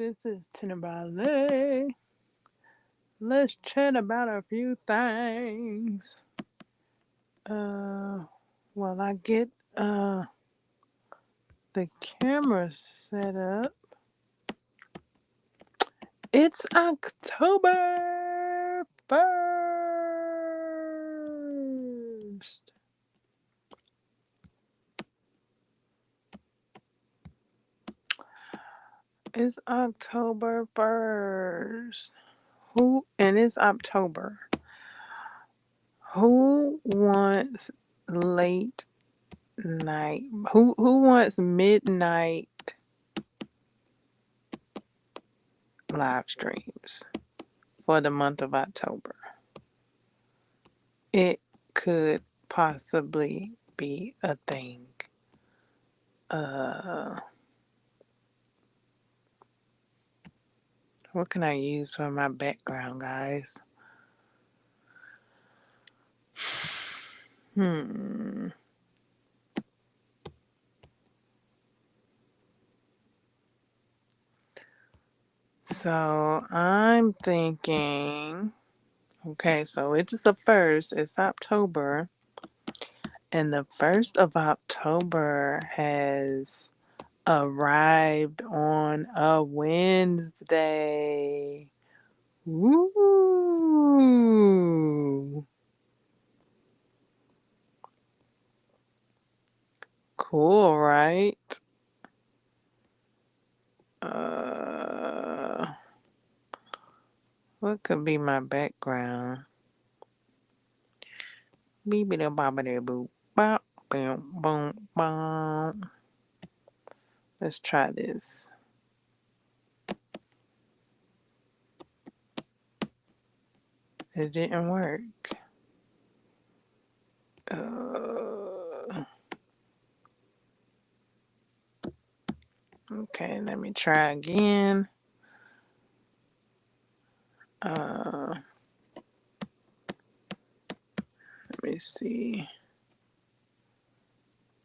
This is T1na Ba1ley. Let's chat about a few things. Uh, while I get the camera set up. It's October 1st. It's October 1st. And it's October. Who wants late night? Who wants midnight live streams for the month of October? It could possibly be a thing. What can I use for my background, guys? So I'm thinking, okay, so it's the 1st, it's October, and the 1st of October has arrived on a Wednesday. Woo! Cool, right? What could be my background? Beep-a-da boop bop boom boom boom. Let's try this. It didn't work. Okay, let me try again. Let me see.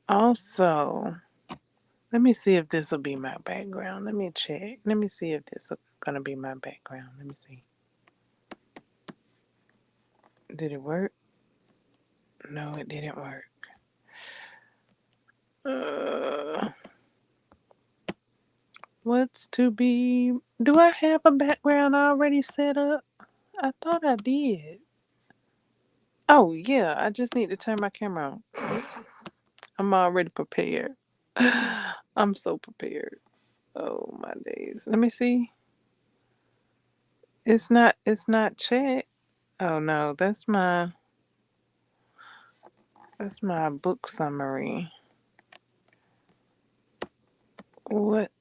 Also, let me see if this will be my background. Let me check. Let me see if this is gonna be my background. Let me see. Did it work? No, it didn't work. What's to be? Do I have a background already set up? I thought I did. Oh, yeah. I just need to turn my camera on. I'm already prepared. I'm so prepared. Oh, my days. Let me see. It's not checked. Oh, no. That's my book summary. What?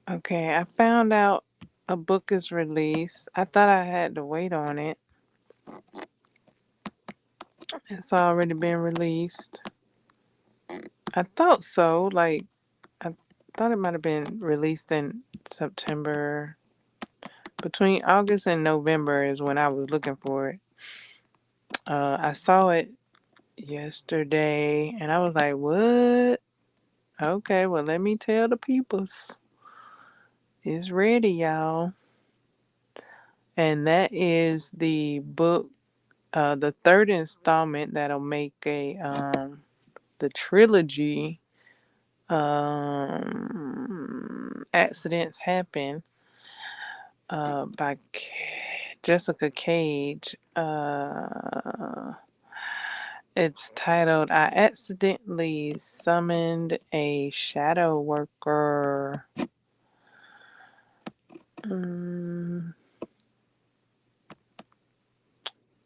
Okay, I found out a book is released. I thought I had to wait on it. It's already been released. I thought so. Like, I thought it might have been released in September. Between August and November is when I was looking for it. I saw it yesterday and I was like, what? Okay, well, let me tell the peoples. It's ready, y'all. And that is the book, the third installment that'll make the trilogy, Accidents Happen, by Jessica Cage. It's titled I Accidentally Summoned a Shadow Worker.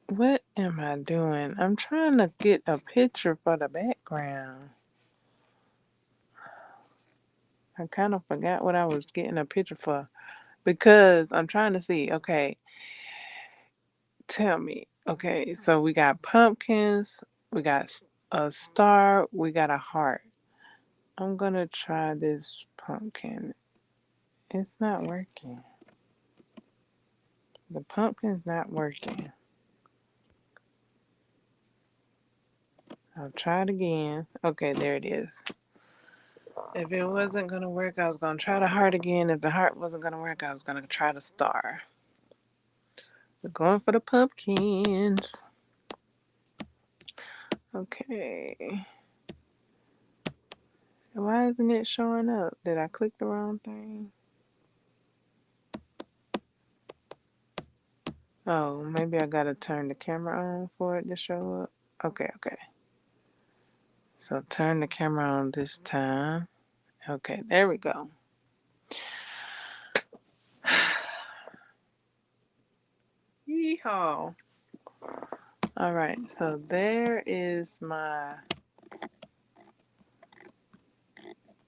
What am I doing? I'm trying to get a picture for the background. I kind of forgot what I was getting a picture for because I'm trying to see. Okay, tell me. Okay, so we got pumpkins, we got a star, we got a heart. I'm gonna try this pumpkin. It's not working. The pumpkin's not working. I'll try it again. Okay, there it is. If it wasn't gonna work, I was gonna try the heart again. If the heart wasn't gonna work, I was gonna try the star. We're going for the pumpkins. Okay. Why isn't it showing up? Did I click the wrong thing? Oh, maybe I gotta turn the camera on for it to show up. Okay, okay. So turn the camera on this time. Okay, there we go. Yeehaw. All right, so there is my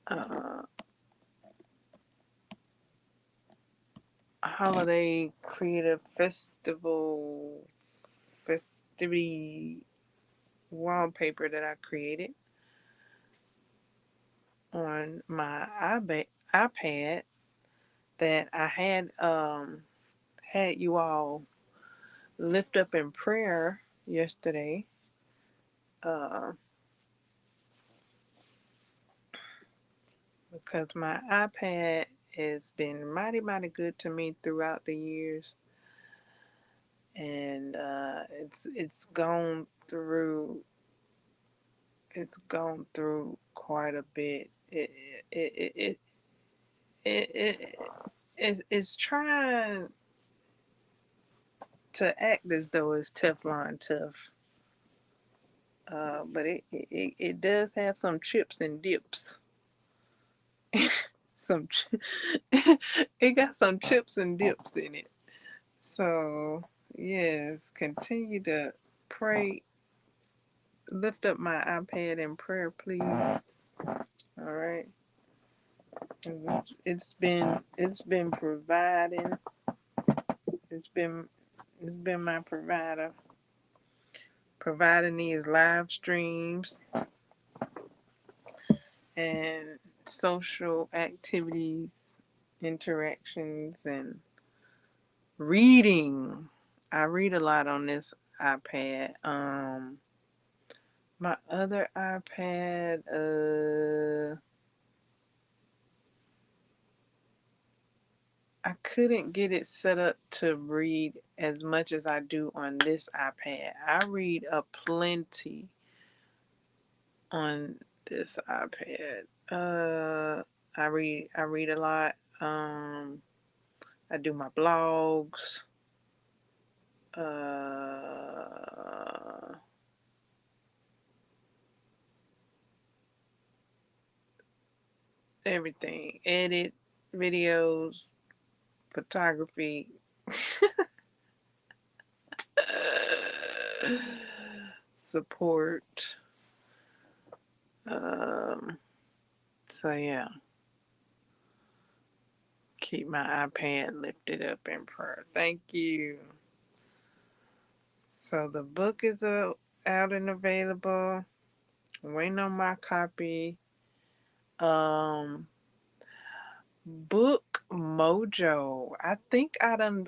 uh, holiday creative festivity wallpaper that I created on my iPad that I had you all lift up in prayer yesterday. Uh, because my iPad has been mighty, mighty good to me throughout the years, and it's gone through quite a bit. It's trying to act as though it's Teflon tough, but it does have some chips and dips. some it got some chips and dips in it. So yes, continue to pray. Lift up my iPad in prayer, please. All right. It's been providing. It's been my providing these live streams and social activities, interactions, and reading. I read a lot on this iPad. My other iPad, I couldn't get it set up to read as much as I do on this iPad. I read a plenty on this iPad. I read a lot. I do my blogs. Everything. Edit videos, photography. Support. So yeah. Keep my iPad lifted up in prayer. Thank you. So the book is out and available. I'm waiting on my copy. Book Mojo. I think I done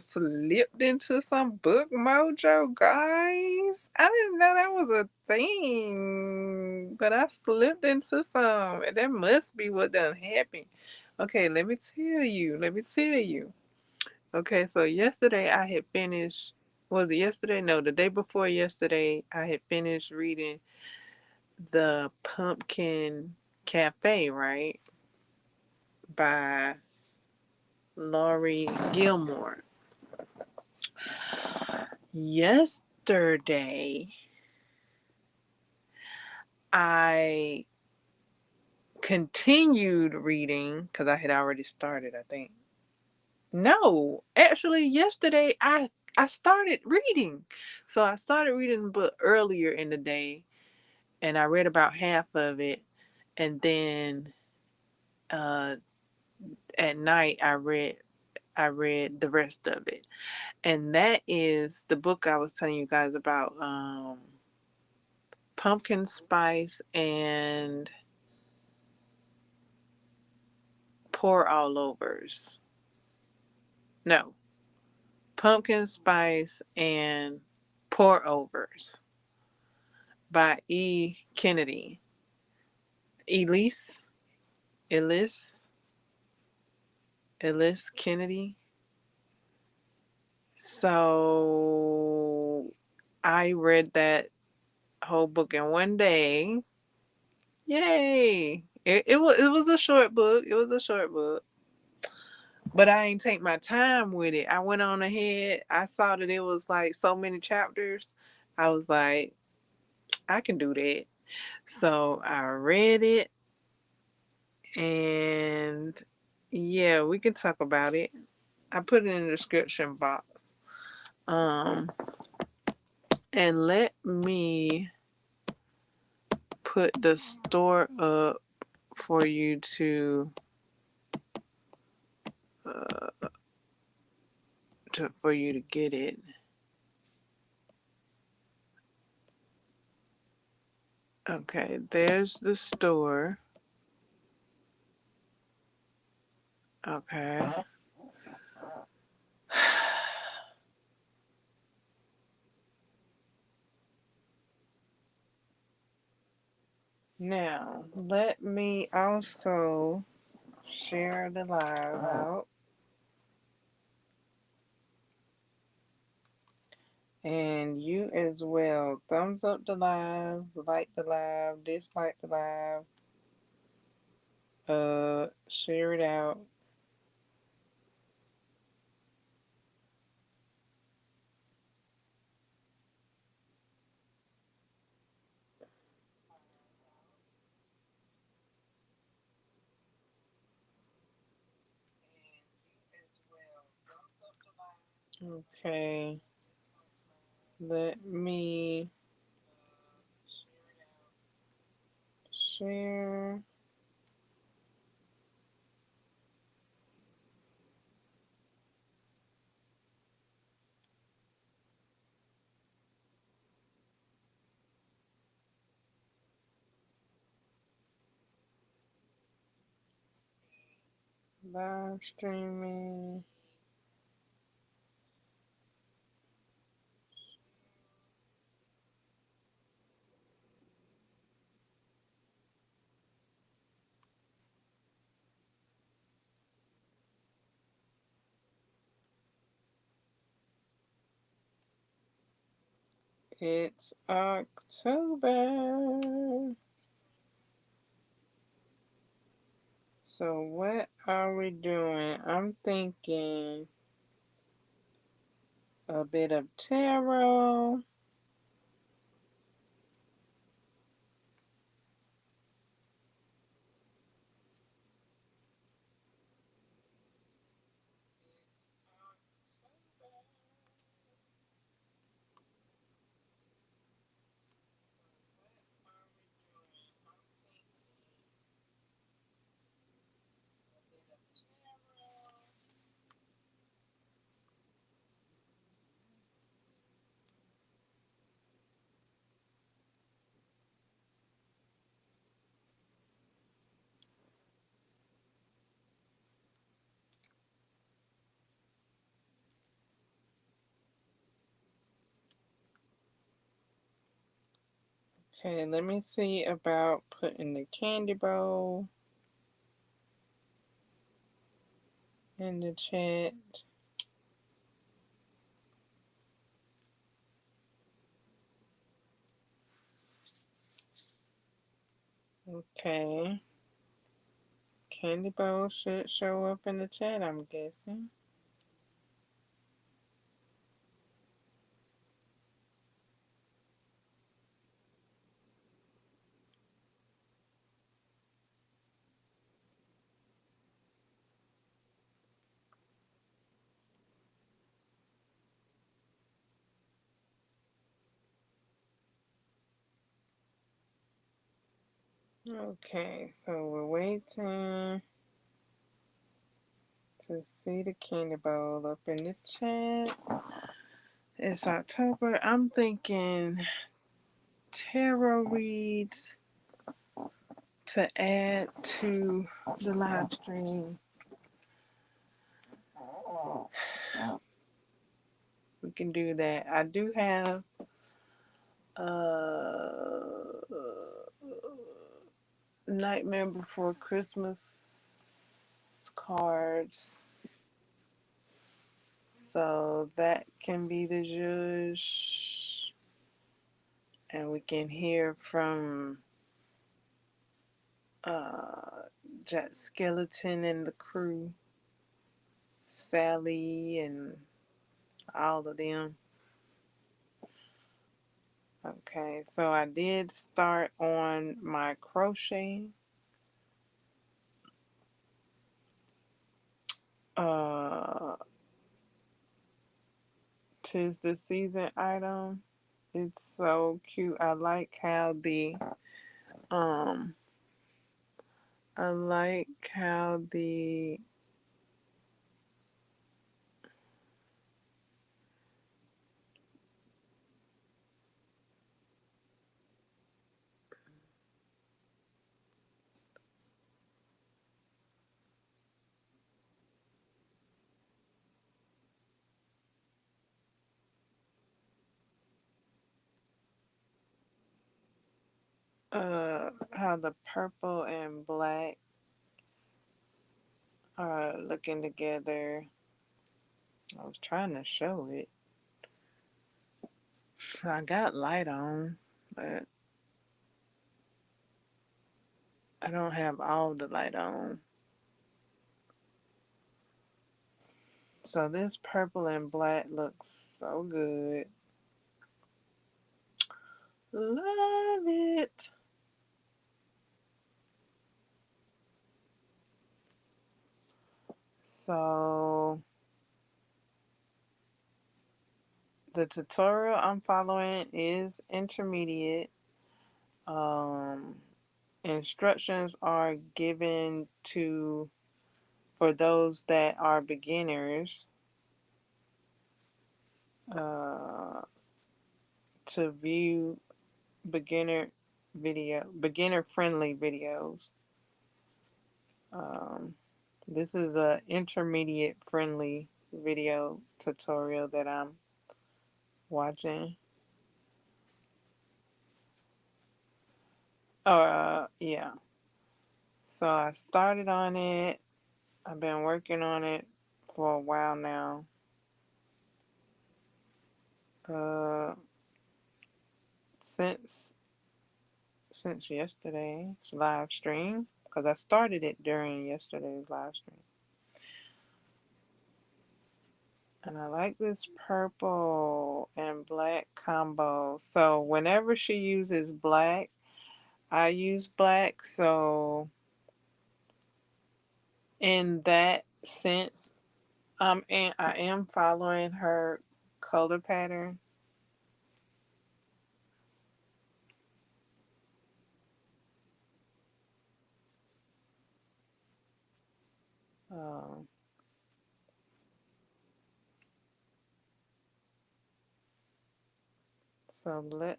slipped into some Book Mojo, guys. I didn't know that was a thing. But I slipped into some. And that must be what done happened. Okay, let me tell you. Okay, so yesterday I had finished, was it yesterday? No, the day before yesterday, I had finished reading The Pumpkin Cafe, right? By Laurie Gilmore. Yesterday, I continued reading because I had already started, I think. No, actually, yesterday I started reading. So I started reading the book earlier in the day, and I read about half of it, and then uh, at night I read the rest of it, and that is the book I was telling you guys about. Pumpkin spice and pour all overs. No, pumpkin spice and pour overs by E. Kennedy. Elise, Elise, Elise Kennedy. So I read that whole book in one day. Yay! It was a short book. It was a short book. But I ain't take my time with it. I went on ahead. I saw that it was like so many chapters. I was like, I can do that. So I read it, and yeah, we can talk about it. I put it in the description box. Um, and let me put the store up for you uh, for you to get it. Okay, there's the store. Okay. Now, let me also share the live out. And you as well. Thumbs up the live, like the live, dislike the live, share it out. Okay. Let me share. Live streaming. It's October. So what are we doing? I'm thinking a bit of tarot. Okay, let me see about putting the candy bowl in the chat. Okay. Candy bowl should show up in the chat, I'm guessing. Okay, so we're waiting to see the candy bowl up in the chat. It's October. I'm thinking tarot reads to add to the live stream. We can do that. I do have uh Nightmare Before Christmas cards. So that can be the judge. And we can hear from Jack Skeleton and the crew, Sally and all of them. Okay, so I did start on my crochet. Uh, 'Tis the Season item. It's so cute. Um I like how the how the purple and black are looking together. I was trying to show it. I got light on, but I don't have all the light on. So this purple and black looks so good. Love it. So the tutorial I'm following is intermediate. Um, Instructions are given to for those that are beginners uh, to view beginner friendly videos. Um, this is a intermediate friendly video tutorial that I'm watching. Yeah. So I started on it. I've been working on it for a while now. Uh, since yesterday's live stream, because I started it during yesterday's live stream. And I like this purple and black combo. So whenever she uses black, I use black. So in that sense, I am following her color pattern. Um,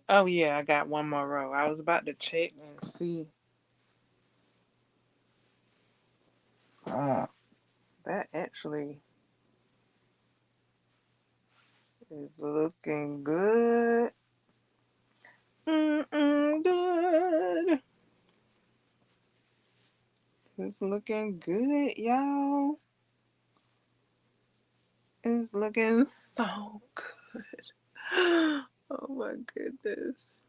oh yeah, I got one more row. I was about to check and see. That actually is looking good. Good. It's looking good, y'all. It's looking so good. Oh my goodness.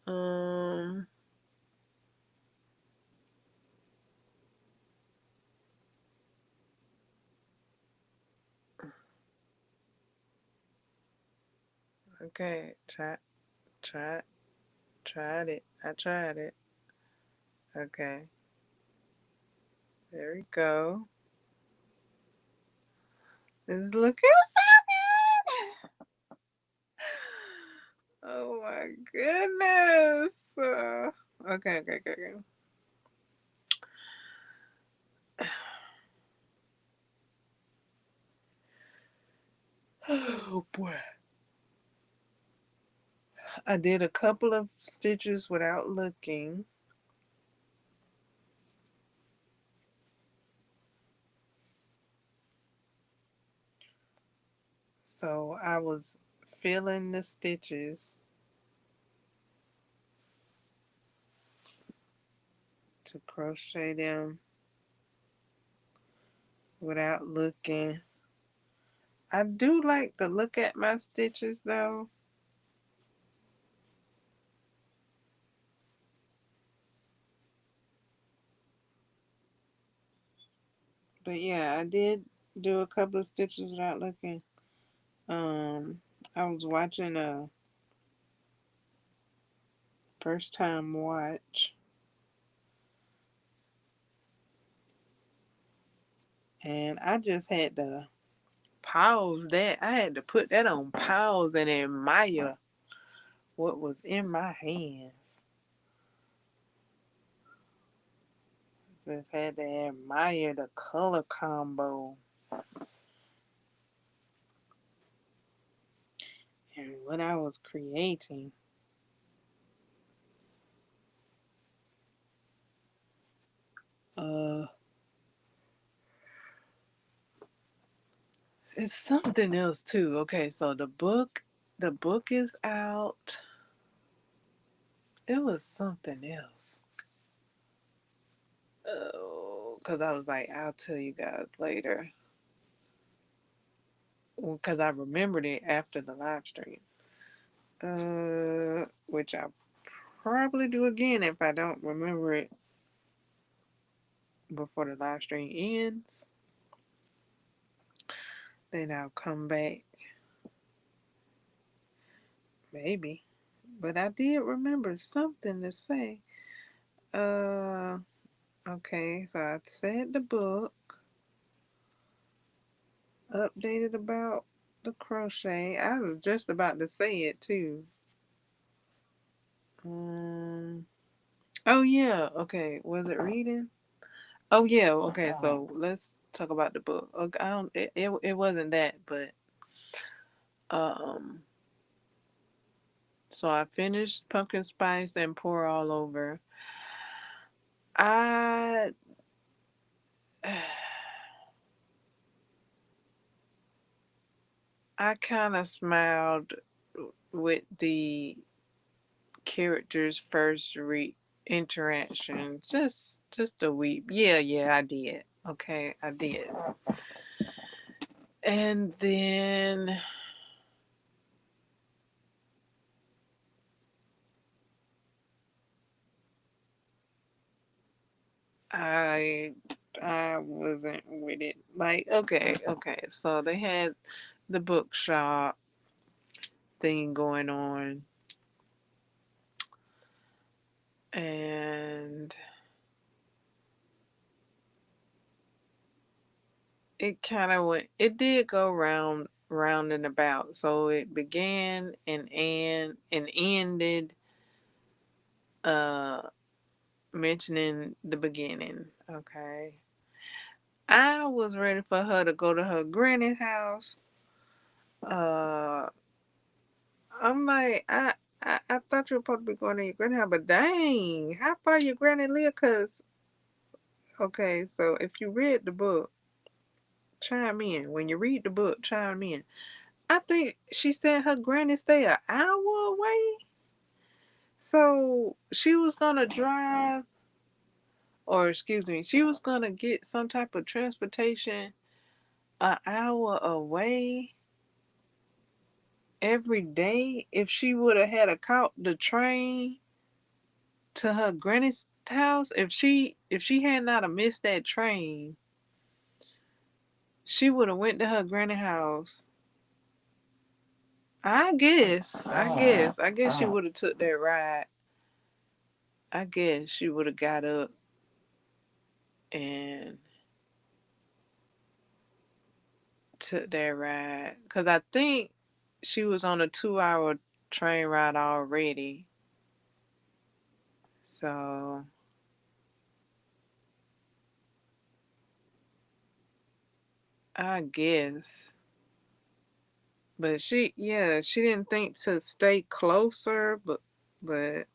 Um, okay, try, tried it. I tried it. Okay, there we go. It's looking so good. Oh my goodness. Okay. Oh boy. I did a couple of stitches without looking. So I was feeling the stitches. to crochet them without looking. I do like to look at my stitches though. But yeah, I did do a couple of stitches without looking. I was watching a first time watch, and I just had to pause that. I had to put that on pause and admire what was in my hands. Just had to admire the color combo and what I was creating. Uh, it's something else too. Okay, so the book is out. It was something else. Oh, because I was like, I'll tell you guys later. Because I remembered it after the live stream. Which I'll probably do again if I don't remember it before the live stream ends. Then I'll come back. Maybe. But I did remember something to say. Okay, so I said the book. Updated about the crochet. I was just about to say it too. Oh yeah, okay. Was it reading? Oh yeah, okay. So let's talk about the book. Okay, I don't. It wasn't that, but um. So I finished pumpkin spice and pour all over. I I kind of smiled with the characters' first interaction. Just a wee. Yeah, I did. Okay, I did. And then I I wasn't with it. Like, okay. So they had the bookshop thing going on, and it kind of went. It did go round and about. So it began and ended uh mentioning the beginning. Okay. I was ready for her to go to her granny's house. Uh, I'm like, I thought you were supposed to be going to your granny house, but dang, how far your granny live? Cause okay, so if you read the book, chime in. When you read the book, chime in. I think she said her granny stay an hour away. So she was gonna drive, or excuse me, she was gonna get some type of transportation an hour away every day if she would have had caught the train to her granny's house. If she had not have missed that train, she would have went to her granny house. I guess she would have took that ride. I guess she would have got up and took that ride. Cause I think she was on a 2 hour train ride already. So I guess. But she didn't think to stay closer, but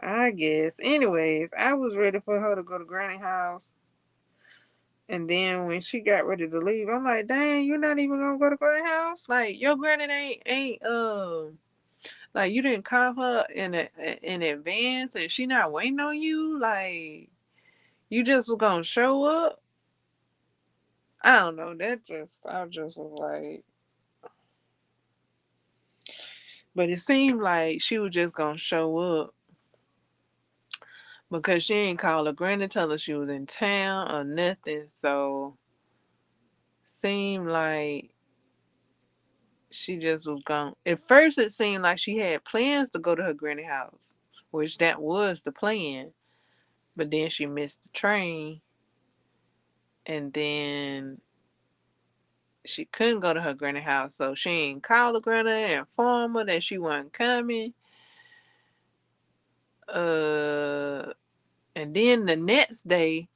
I guess. Anyways, I was ready for her to go to Granny house. And then when she got ready to leave, I'm like, dang, you're not even gonna go to Granny house? Like your granny ain't Like, you didn't call her in advance, and she not waiting on you. Like, you just was gonna show up. I don't know. I just was like, but it seemed like she was just gonna show up because she ain't call her granny tell her she was in town or nothing. So seemed like she just was gone. At first, it seemed like she had plans to go to her granny house, which that was the plan. But then she missed the train, and then she couldn't go to her granny house, so she ain't call her granny and inform her that she wasn't coming. Uh, and then the next day,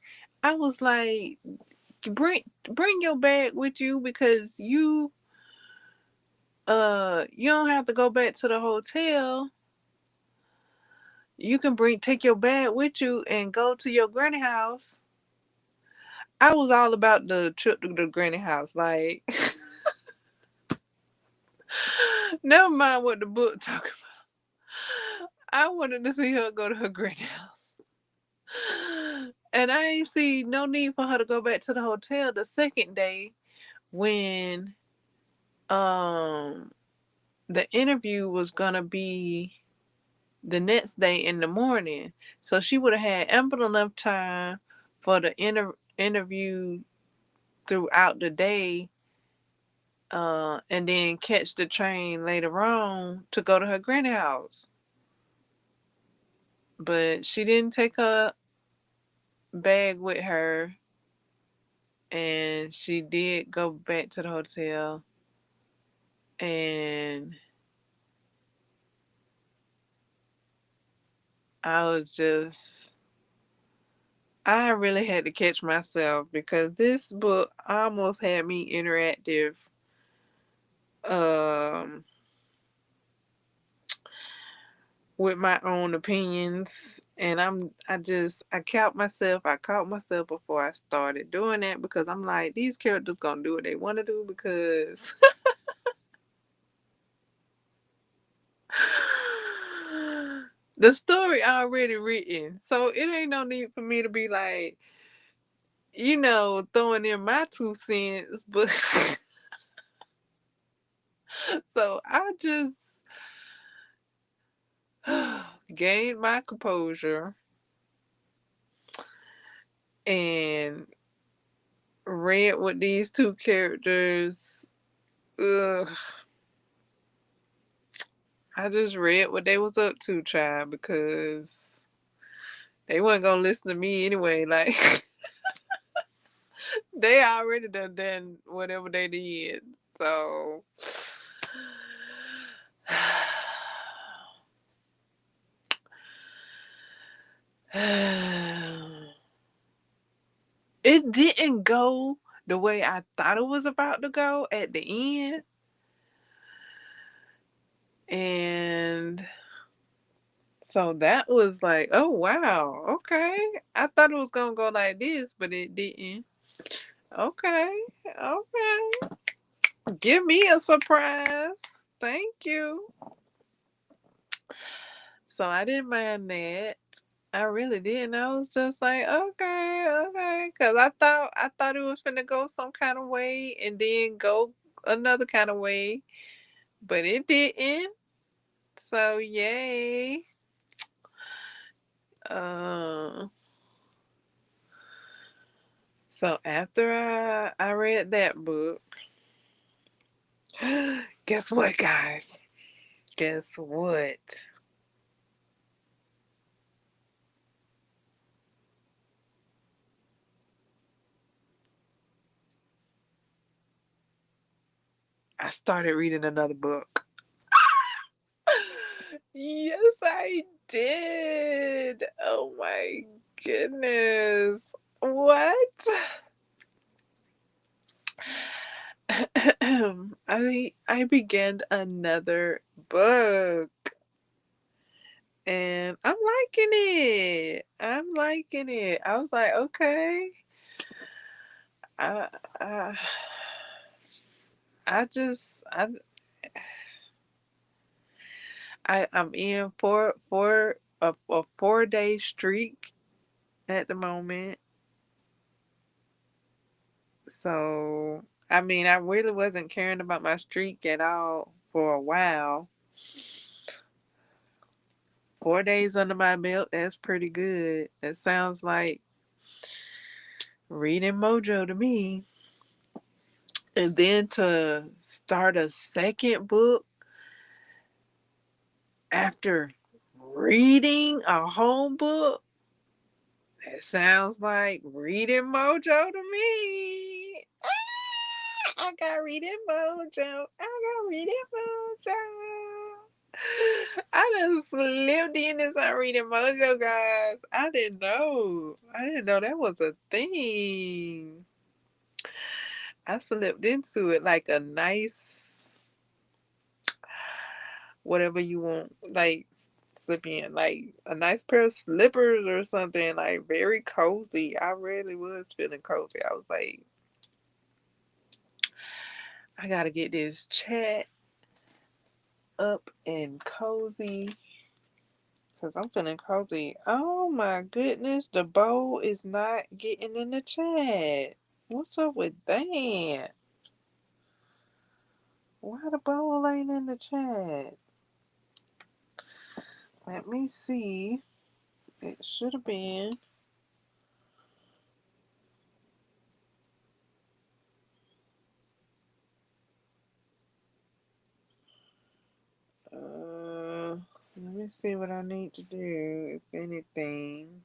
I was like, bring your bag with you because you don't have to go back to the hotel. You can take your bag with you and go to your granny house. I was all about the trip to the granny house. Like, never mind what the book talking about. I wanted to see her go to her granny house. And I ain't see no need for her to go back to the hotel the second day when um the interview was gonna be the next day in the morning. So she would have had ample enough time for the interview throughout the day, and then catch the train later on to go to her granny house. But she didn't take her bag with her, and she did go back to the hotel. And I was just, I really had to catch myself because this book almost had me interactive. Um, with my own opinions, and I caught myself before I started doing that because I'm like, these characters gonna do what they want to do because the story already written, so it ain't no need for me to be like, throwing in my 2 cents. But so I just gained my composure and read what these two characters. Ugh, I just read what they was up to, child, because they wasn't gonna listen to me anyway. Like, they already done whatever they did. So it didn't go the way I thought it was about to go at the end. And so that was like, oh wow, okay. I thought it was gonna go like this, but it didn't. Okay, okay. Give me a surprise. Thank you. So I didn't mind that. I really didn't. I was just like, okay, okay, because I thought it was gonna go some kind of way and then go another kind of way, but it didn't. So yay. Uh, so after I read that book, guess what, guys? Guess what? I started reading another book. Yes, I did. Oh my goodness. What? I began another book and I'm liking it. I'm liking it. I was like, okay. I I I just I'm in for a 4-day streak at the moment. So I mean, I really wasn't caring about my streak at all for a while. 4 days under my belt, that's pretty good. That sounds like reading mojo to me. And then to start a second book after reading a whole book, that sounds like reading mojo to me. I got reading mojo. I got reading mojo. I done slipped in this on reading mojo, guys. I didn't know. I didn't know that was a thing. I slipped into it like a nice, whatever you want, like slip in, like a nice pair of slippers or something, like very cozy. I really was feeling cozy. I was like, I gotta get this chat up and cozy because I'm feeling cozy. Oh my goodness, the bowl is not getting in the chat. What's up with that? Why the bowl ain't in the chat? Let me see. It should have been. Let me see what I need to do, if anything.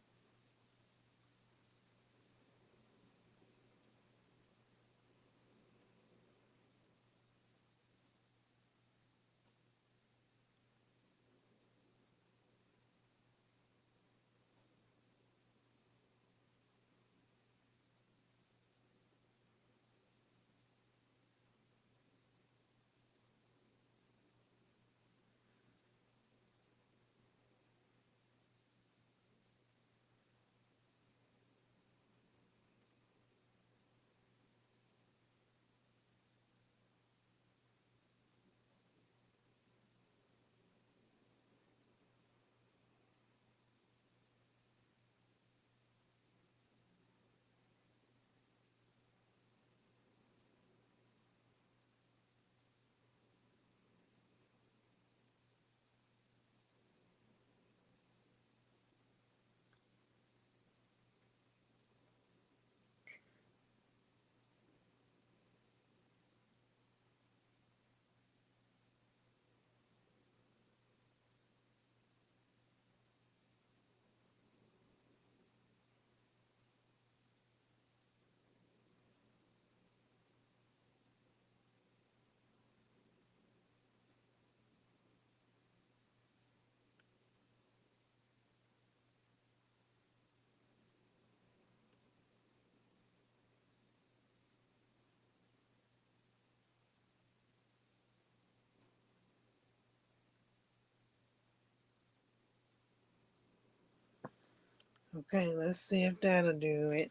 Okay, let's see if that'll do it.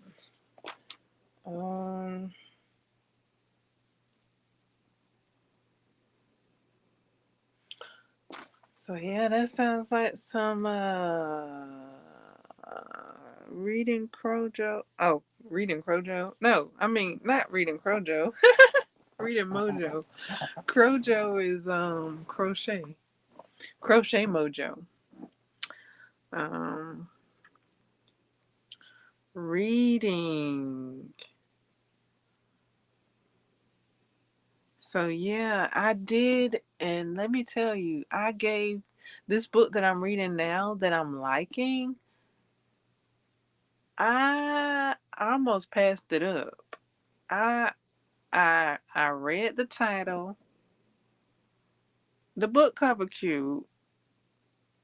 Um, so yeah, that sounds like some reading Crojo. Oh, reading Crojo. No, I mean not reading Crojo. Reading Mojo. Crojo is crochet. Crochet Mojo. Um Reading. So yeah, I did, and let me tell you, I gave this book that I'm reading now that I'm liking, I almost passed it up. I I read the title, the book cover cute.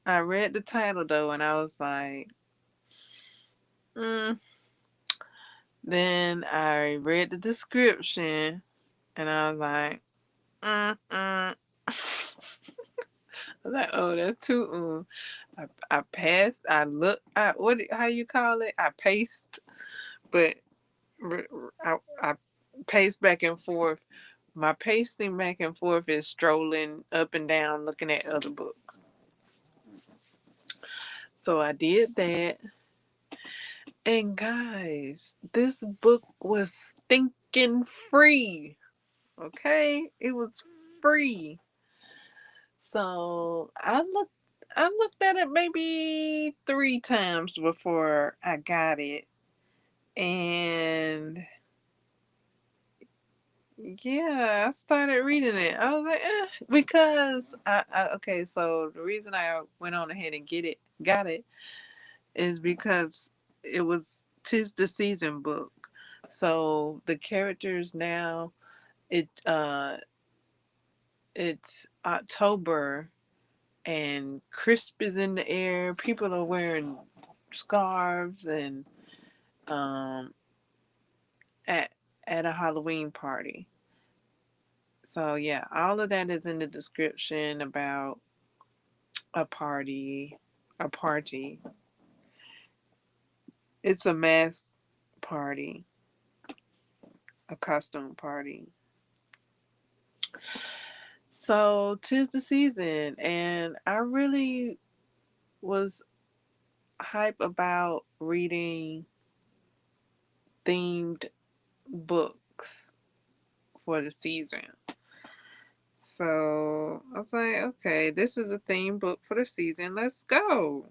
I read the title though, and I was like, mm. Then I read the description, and I was like, mm. I was like, oh, that's too. I passed. I look. How you call it? I paced, but I pace back and forth. My pacing back and forth is strolling up and down, looking at other books. So I did that. And guys, this book was stinking free. Okay? It was free. So I looked at it maybe 3 times before I got it. And yeah, I started reading it. I was like, because okay, so the reason I went on ahead and got it, is because it was 'tis the season book. So the characters now, it it's October and crisp is in the air. People are wearing scarves and um at at a Halloween party. So yeah, all of that is in the description about a party. A party. It's a mask party, a costume party. So 'tis the season, and I really was hype about reading themed books for the season. So I was like, okay, this is a theme book for the season. Let's go.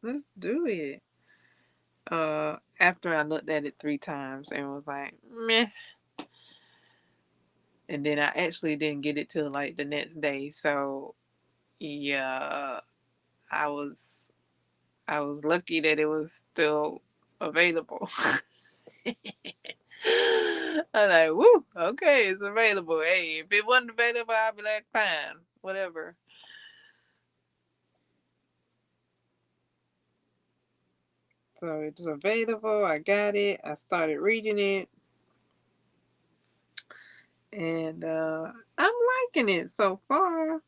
Let's do it. After I looked at it 3 times and was like, meh. And then I actually didn't get it till like the next day. So yeah, I was I was lucky that it was still available. I'm like, woo, okay, it's available. Hey, if it wasn't available, I'd be like, fine, whatever. So it's available. I got it. I started reading it, and I'm liking it so far.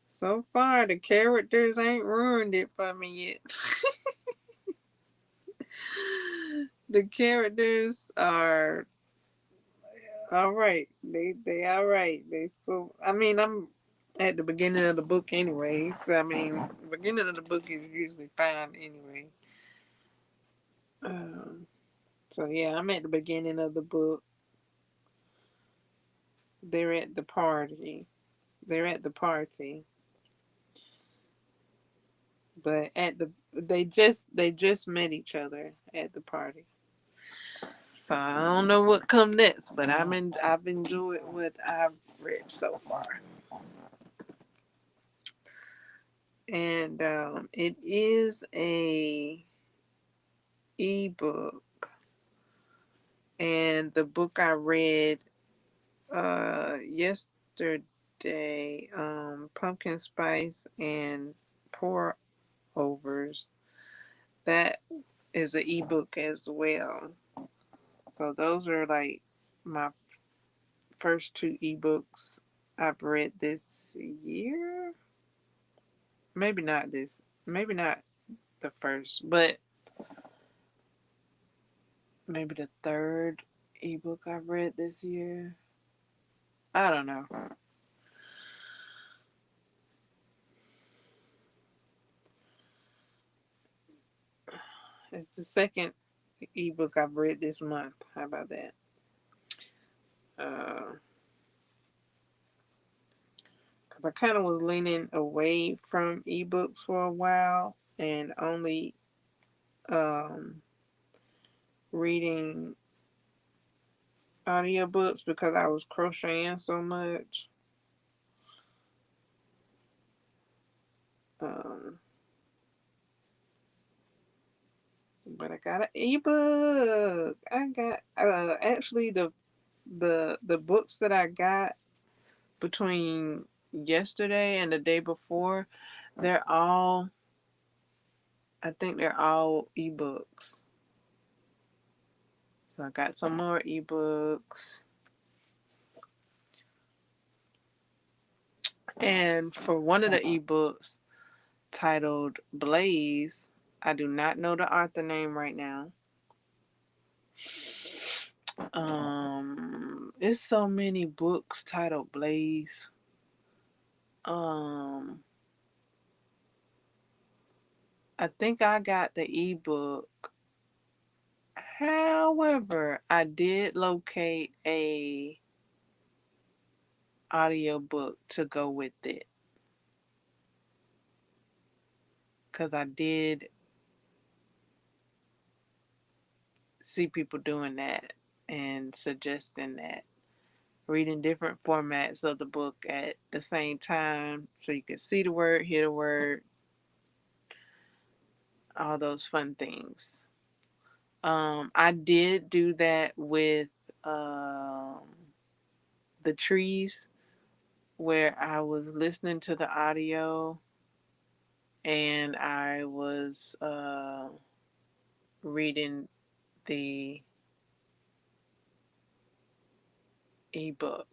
So far, the characters ain't ruined it for me yet. The characters are all right. They all right. They so. I mean, I'm at the beginning of the book anyway. I mean, the beginning of the book is usually fine anyway. Um, so yeah, I'm at the beginning of the book. They're at the party. They're at the party, but at the they just met each other at the party. So I don't know what come next, but I've enjoyed what I've read so far, and it is a ebook, and the book I read yesterday, pumpkin spice and pour overs, that is an ebook as well. So those are like my first 2 ebooks I've read this year. Maybe not the first, but maybe the third ebook I've read this year. I don't know. It's the second ebook I've read this month. How about that? Because I kind of was leaning away from ebooks for a while and only um, reading audiobooks because I was crocheting so much. Um, but I got an ebook. I got actually the books that I got between yesterday and the day before, they're all I think they're all ebooks. So I got some more ebooks. And for one of the ebooks titled Blaze, I do not know the author name right now. It's so many books titled Blaze. Um, I think I got the ebook. However, I did locate a audiobook to go with it because I did see people doing that and suggesting that reading different formats of the book at the same time so you can see the word, hear the word, all those fun things. I did do that with um, the trees where I was listening to the audio and I was reading the ebook,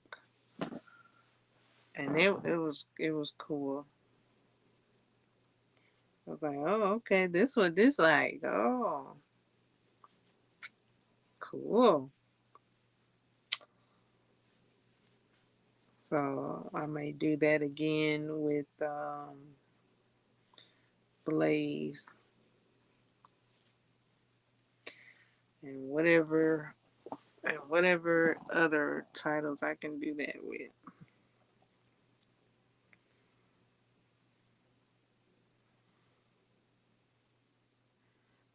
and it was cool. I was like, oh, okay, this what this like. Oh, cool. So I may do that again with Blaze and whatever other titles I can do that with.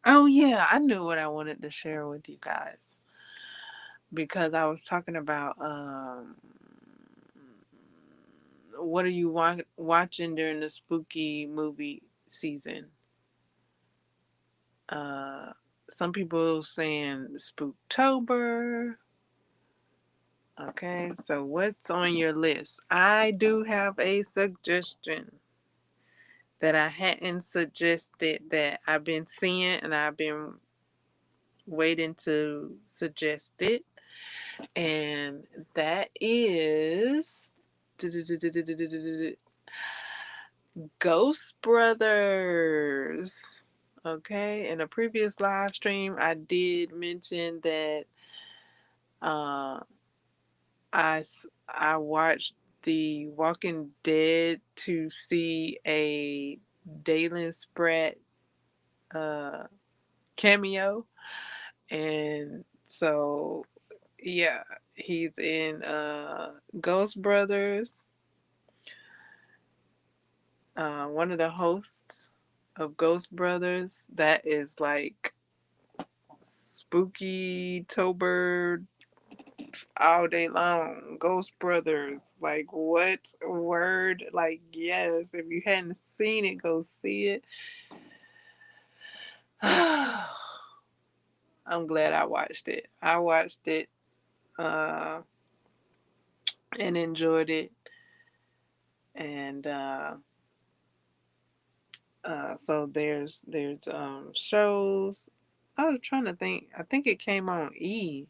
Oh yeah, I knew what I wanted to share with you guys because I was talking about what are you watching during the spooky movie season? Uh, some people saying Spooktober. Okay, so what's on your list? I do have a suggestion that I hadn't suggested that I've been seeing and I've been waiting to suggest it. And that is Ghost Brothers. Okay, in a previous live stream, I did mention that uh, I watched The Walking Dead to see a Dalen Spratt uh, cameo, and so yeah, he's in Ghost Brothers. One of the hosts of Ghost Brothers. That is like spooky tober all day long. Ghost Brothers. Like what word? Like yes, if you hadn't seen it, go see it. I'm glad I watched it. I watched it uh, and enjoyed it. And so there's shows. I was trying to think. I think it came on E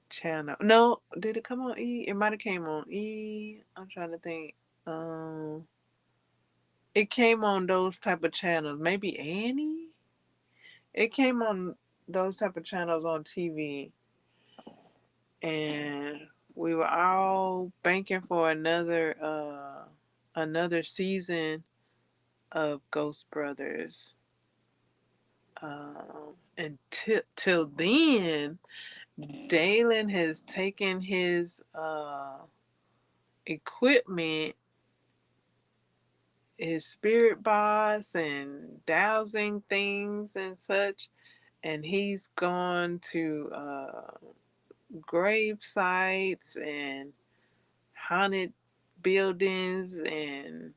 channel. No, did it come on E? It might have came on E. I'm trying to think. Um, it came on those type of channels. Maybe Annie. It came on those type of channels on TV, and we were all banking for another season of Ghost Brothers. And till then, Dalen has taken his equipment, his spirit box, and dowsing things and such, and he's gone to grave sites and haunted buildings and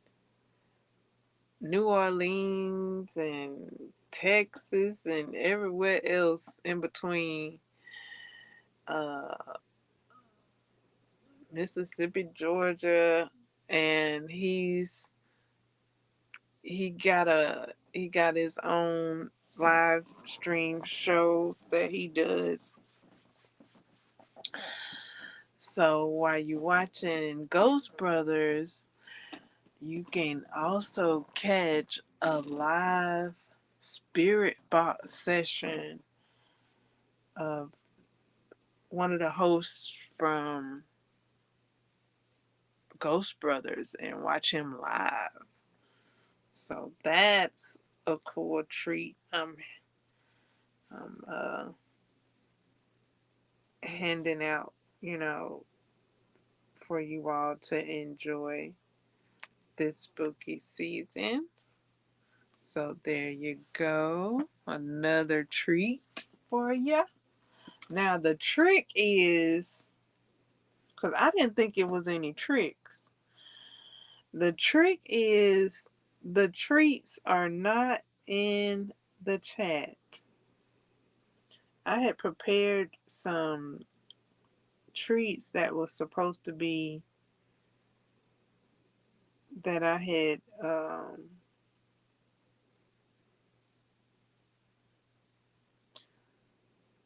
New Orleans and Texas and everywhere else in between. Uh, Mississippi, Georgia, and he got his own live stream show that he does. So while you're watching Ghost Brothers, you can also catch a live spirit box session of one of the hosts from Ghost Brothers and watch him live. So that's a cool treat I'm handing out, you know, for you all to enjoy this spooky season. So there you go. Another treat for you. Now the trick is, because I didn't think it was any tricks. The trick is the treats are not in the chat. I had prepared some treats that was supposed to be that I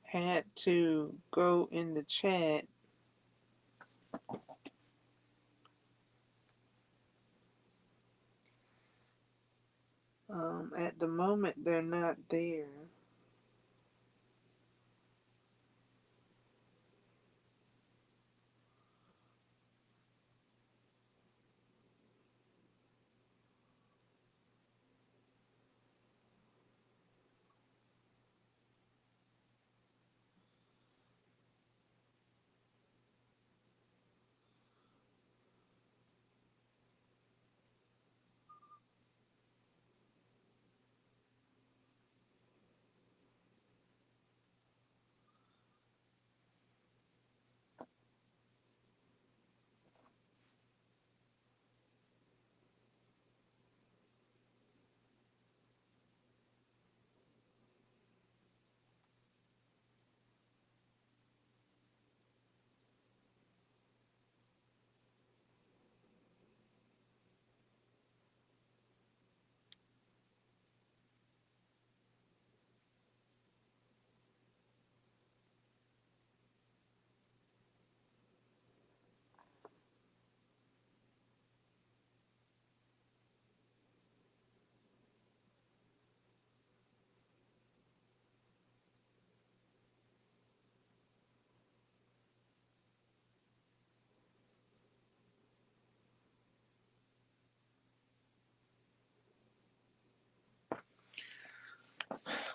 had to go in the chat. At the moment, they're not there.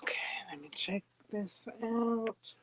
Okay, let me check this out.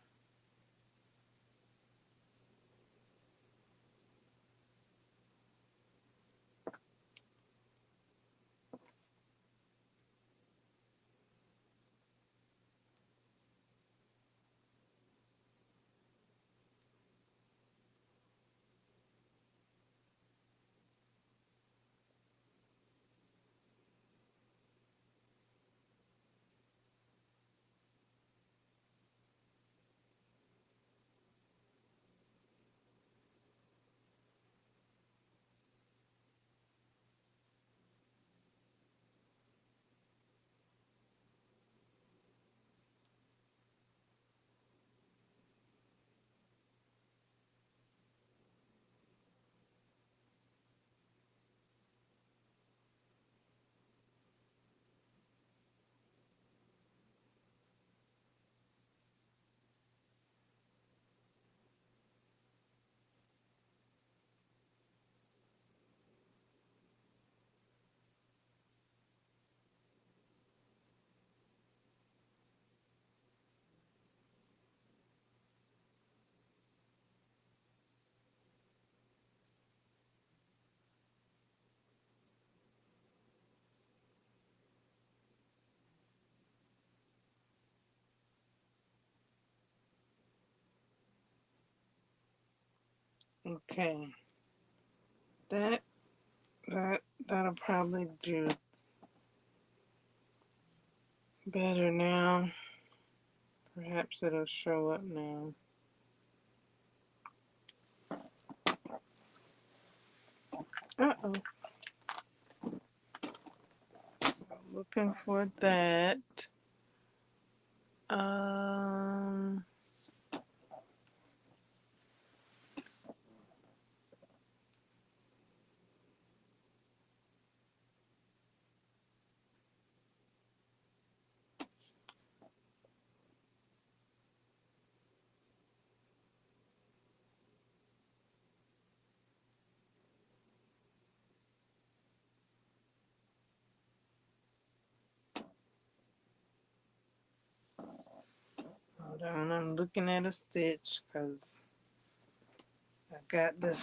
Okay, that that'll probably do better now. Perhaps it'll show up now. Uh-oh. So looking for that. Um, I'm looking at a stitch because I got to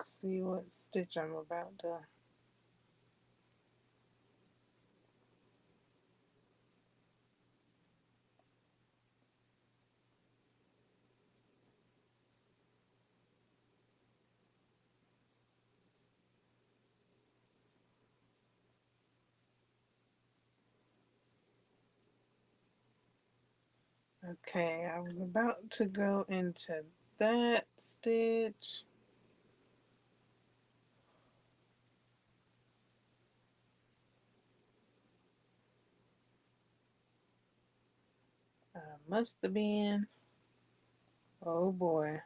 see what stitch I'm about to. Okay, I was about to go into that stitch. Must have been. Oh boy.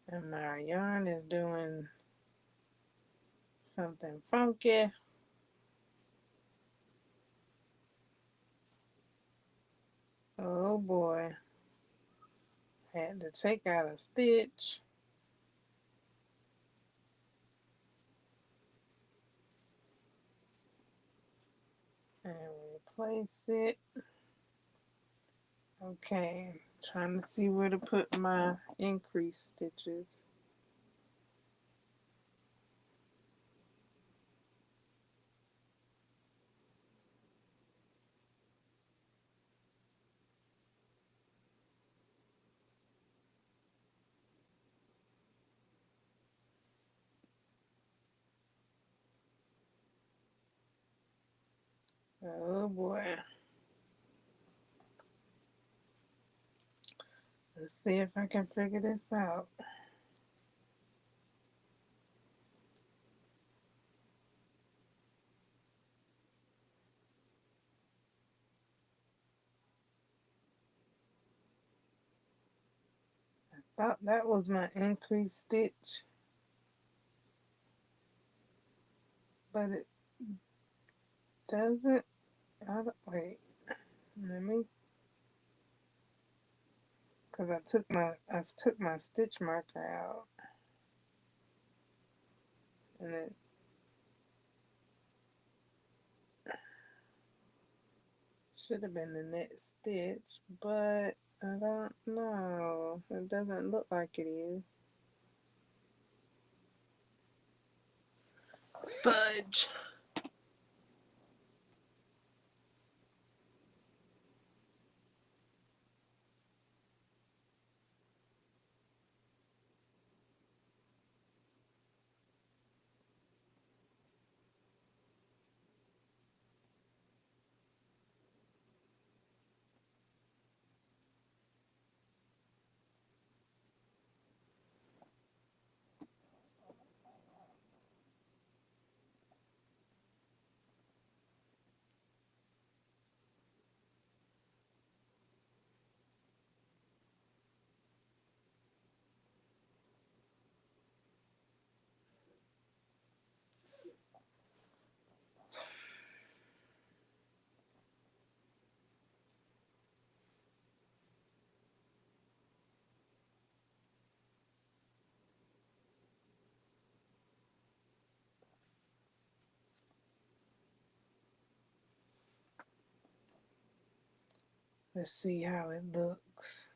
And my yarn is doing something funky. Oh boy. Had to take out a stitch and replace it. Okay, trying to see where to put my increased stitches. Oh boy. Let's see if I can figure this out. Thought that was my increased stitch, but it doesn't. I don't, wait, let me, cause I took my stitch marker out, and it should have been the next stitch, but I don't know. It doesn't look like it is. Fudge. Let's see how it looks.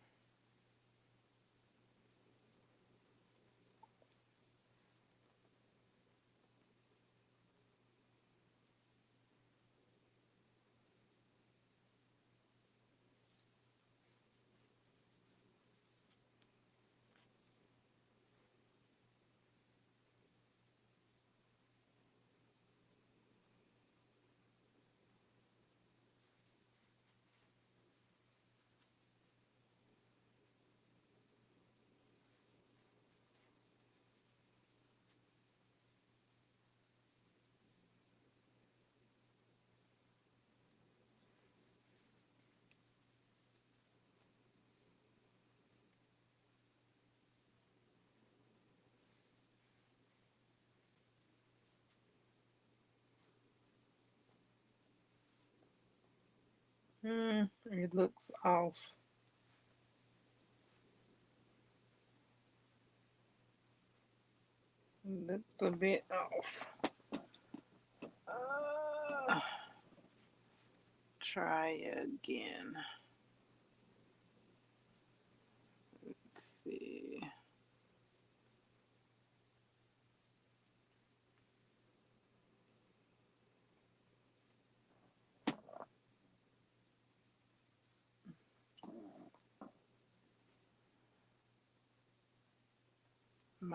It looks off. It looks a bit off. Try again.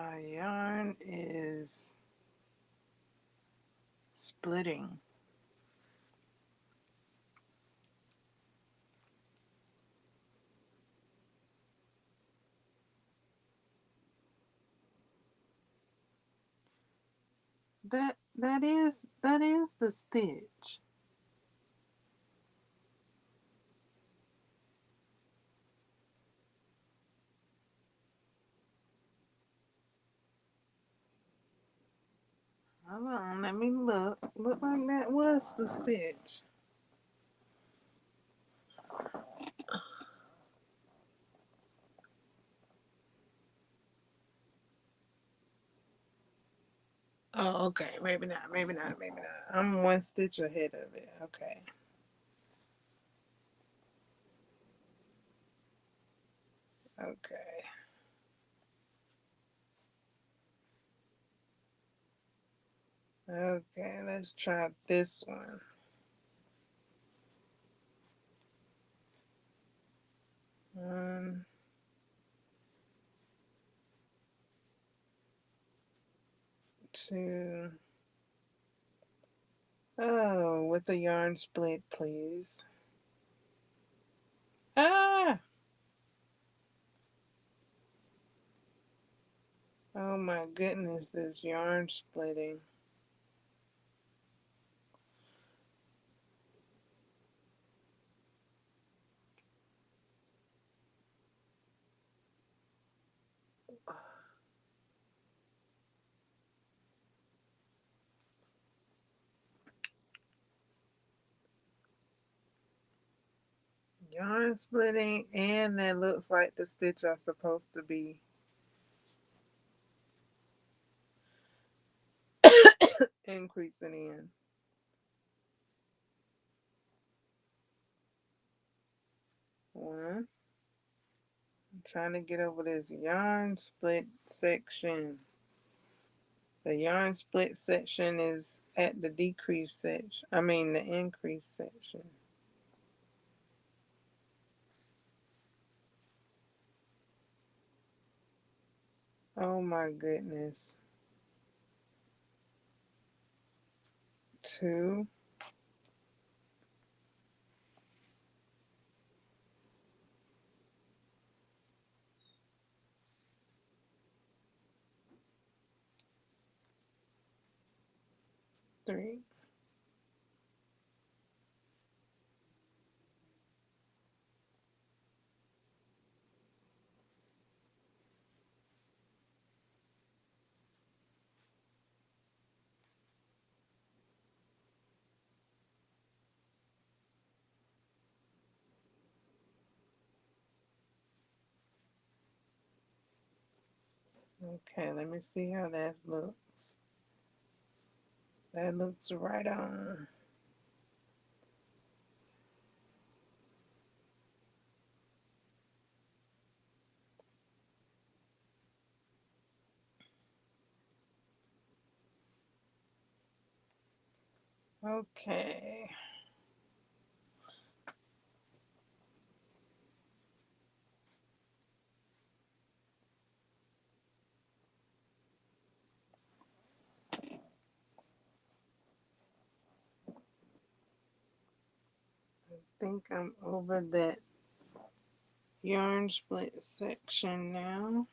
My yarn is splitting. That is the stitch. Hold on, let me look. Look like that was the stitch. Oh, okay. Maybe not. Maybe not. Maybe not. I'm one stitch ahead of it. Okay. Okay. Okay. Let's try this one. One, two. Oh, with the yarn split, please. Ah! Oh my goodness, this yarn splitting. Yarn splitting, and that looks like the stitch I'm supposed to be increasing in. One. I'm trying to get over this yarn split section. The yarn split section is at the decrease section. I mean the increase section. Oh my goodness. Two. Three. Okay, let me see how that looks. That looks right on. Okay. I think I'm over that yarn split section now.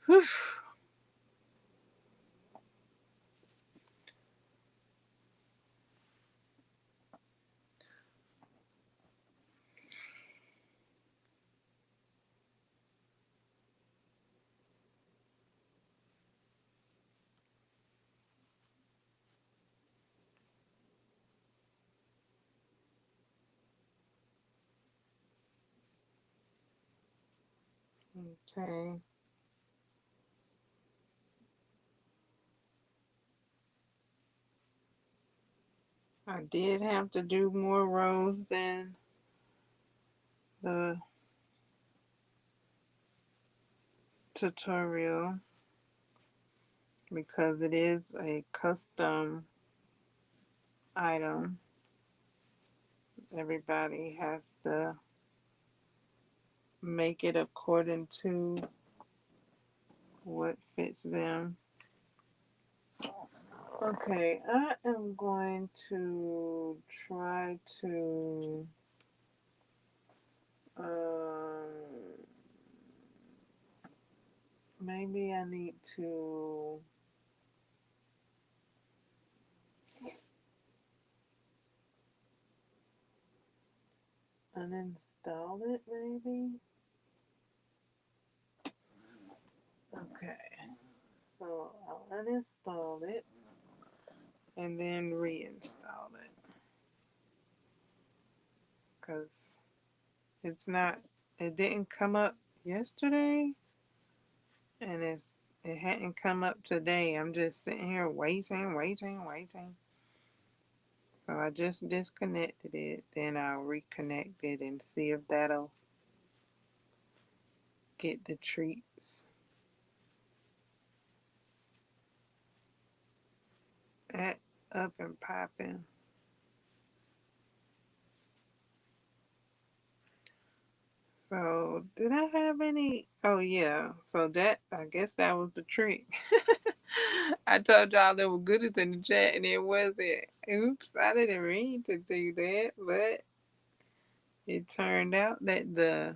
Whew. Okay. I did have to do more rows than the tutorial because it is a custom item. Everybody has to make it according to what fits them. Okay, I am going to try to maybe I need to uninstall it maybe. Okay, so I'll uninstall it and then reinstall it because it didn't come up yesterday and it hadn't come up today. I'm just sitting here waiting. So I just disconnected it, then I'll reconnect it and see if that'll get the treats up and popping. So did I have any? Oh yeah. So I guess that was the trick. I told y'all there were goodies in the chat and it wasn't. Oops, I didn't mean to do that, but it turned out that the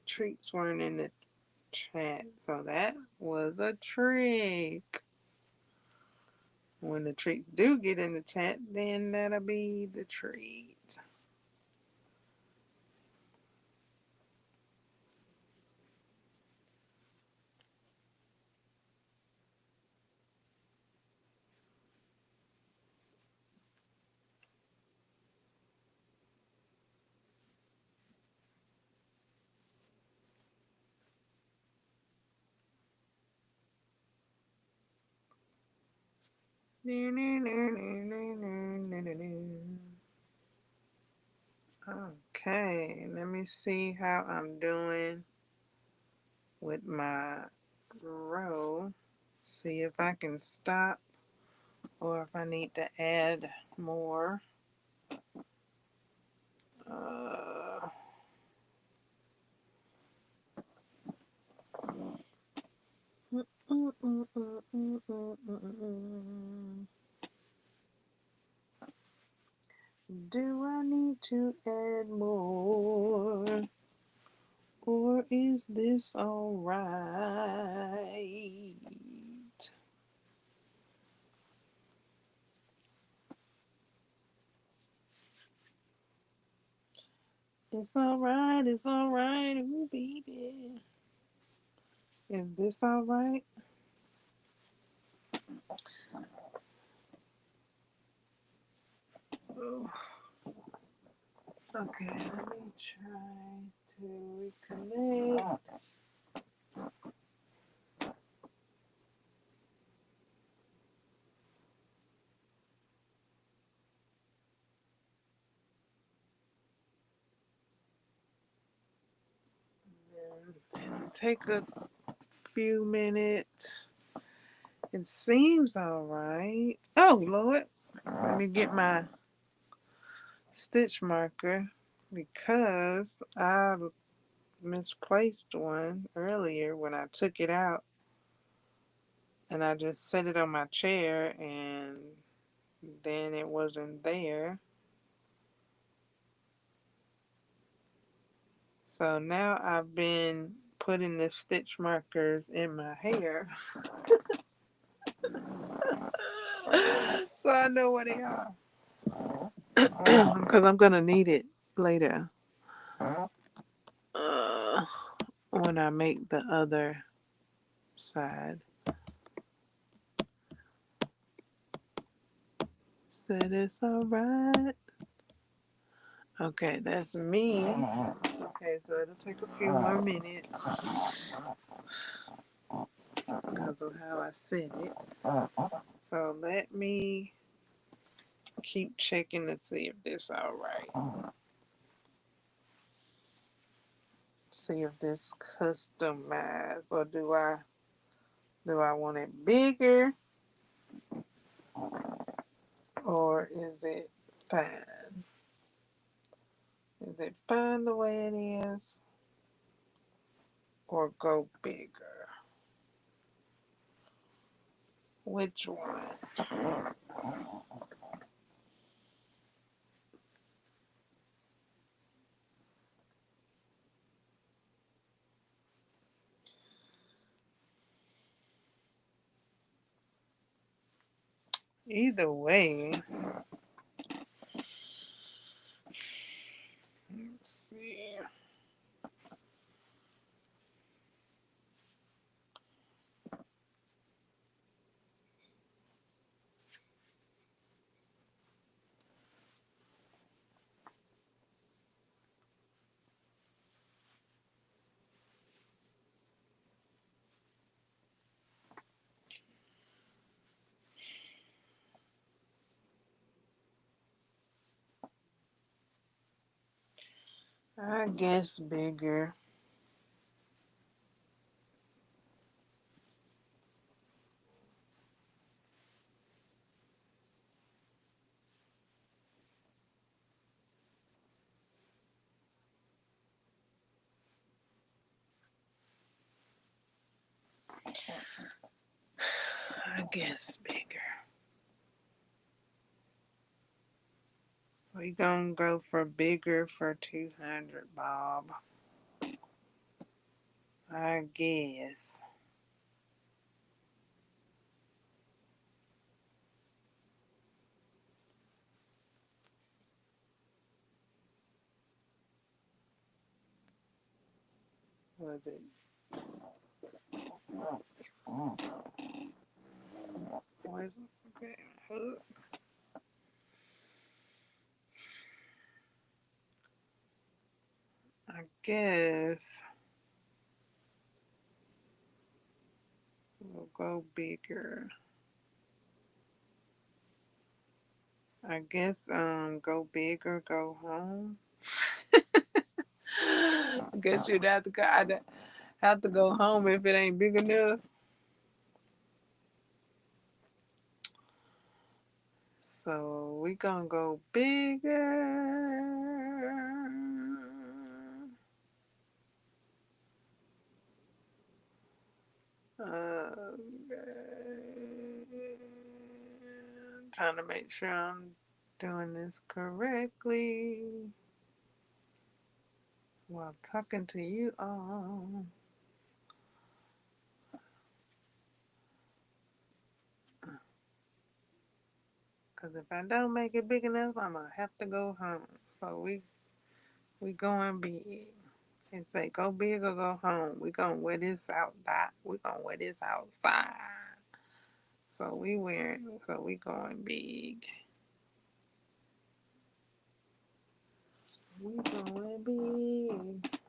treats weren't in the chat. So that was a trick. When the treats do get in the chat, then that'll be the treat. Okay, let me see how I'm doing with my row. See if I can stop or if I need to add more. Uh, do I need to add more? Or is this alright? It's alright, ooh baby. Is this alright? Oh. Okay, let me try to reconnect. And take a few minutes. It seems alright. Oh Lord. Let me get my stitch marker because I misplaced one earlier when I took it out and I just set it on my chair and then it wasn't there. So now I've been putting the stitch markers in my hair so I know where they are because I'm going to need it later when I make the other side. Said it's alright. Okay, that's me. Okay, so it'll take a few more minutes because of how I said it. So let me keep checking to see if this alright. See if this customized or do I want it bigger or is it fine? Is it fine the way it is or go bigger? Which one? Either way, let's see. I guess bigger. I guess bigger. We gonna go for bigger for 200, Bob. I guess. Was it? Where's okay? I guess we'll go bigger. I guess go big or go home. I guess you'd have to go. I'd have to go home if it ain't big enough. So we gonna go bigger. Okay. I'm trying to make sure I'm doing this correctly while talking to you all. Cause if I don't make it big enough, I'm gonna have to go home. So we going big. And say go big or go home. We gonna wear this out. We gonna wear this outside. So we going big. We going big.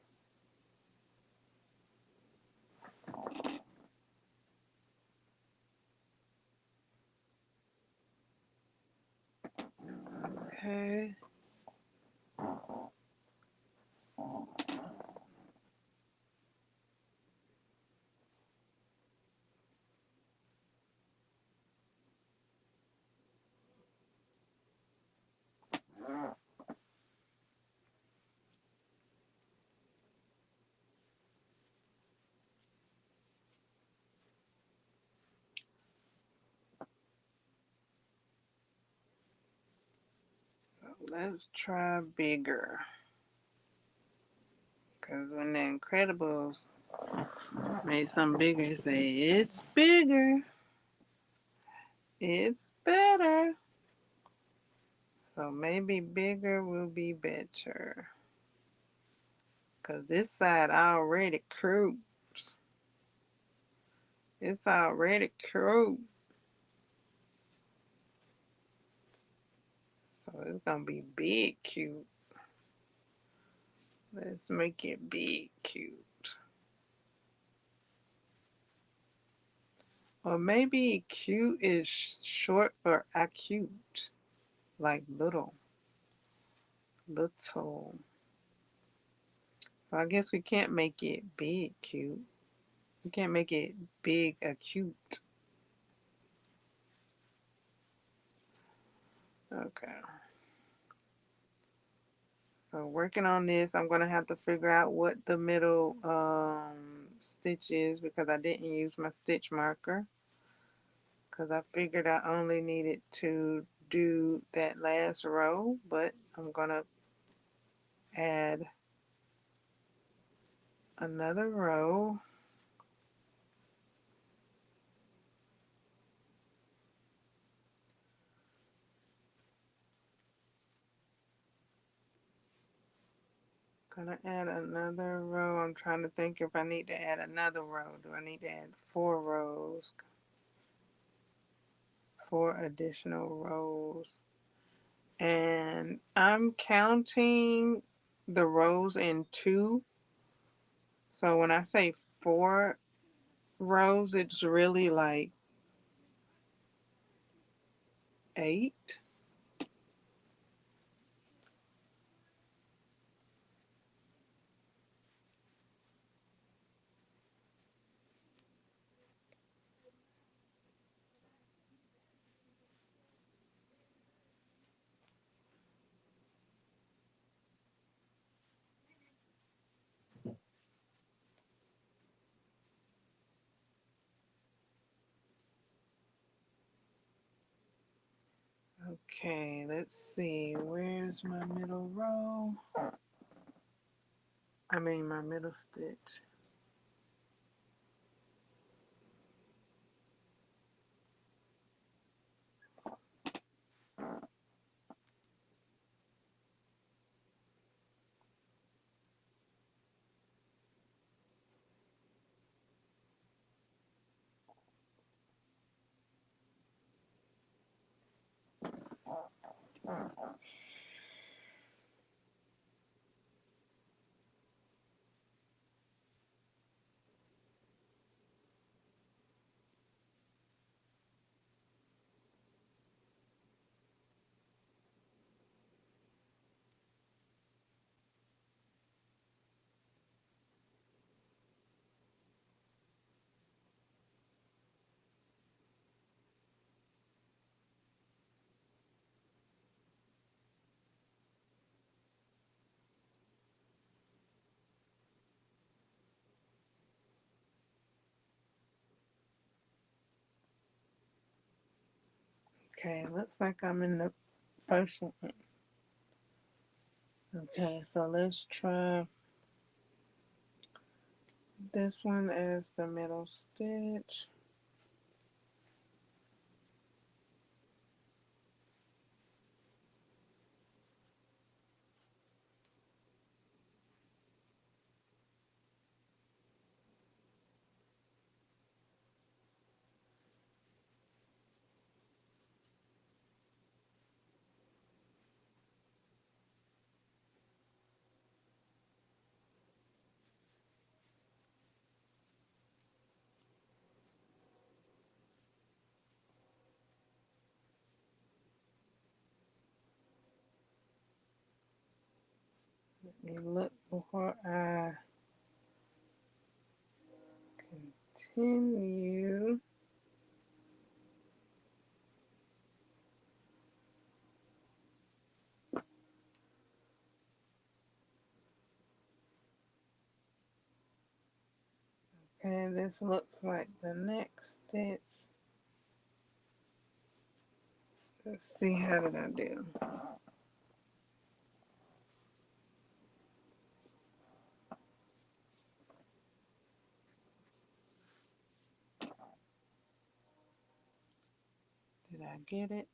Okay. So let's try bigger. Cause when the Incredibles made something bigger, say it's bigger. It's better. So maybe bigger will be better. Cause this side already crews. It's already crew. So it's gonna be big cute. Let's make it big cute. Or maybe cute is short for acute. Like little. Little. So I guess we can't make it big cute. We can't make it big acute. Okay. So working on this, I'm going to have to figure out what the middle stitch is because I didn't use my stitch marker. Because I figured I only needed to do that last row, but I'm going to add another row. Gonna add another row. I'm trying to think if I need to add another row. Do I need to add 4 rows? 4 additional rows. And I'm counting the rows in 2. So when I say 4 rows, it's really like 8. Okay, let's see. Where's my middle row? I mean my middle stitch. Okay, looks like I'm in the first one. Okay, so let's try this one as the middle stitch. Let me look before I continue. Okay, this looks like the next stitch. Let's see, how did I do? Did I get it?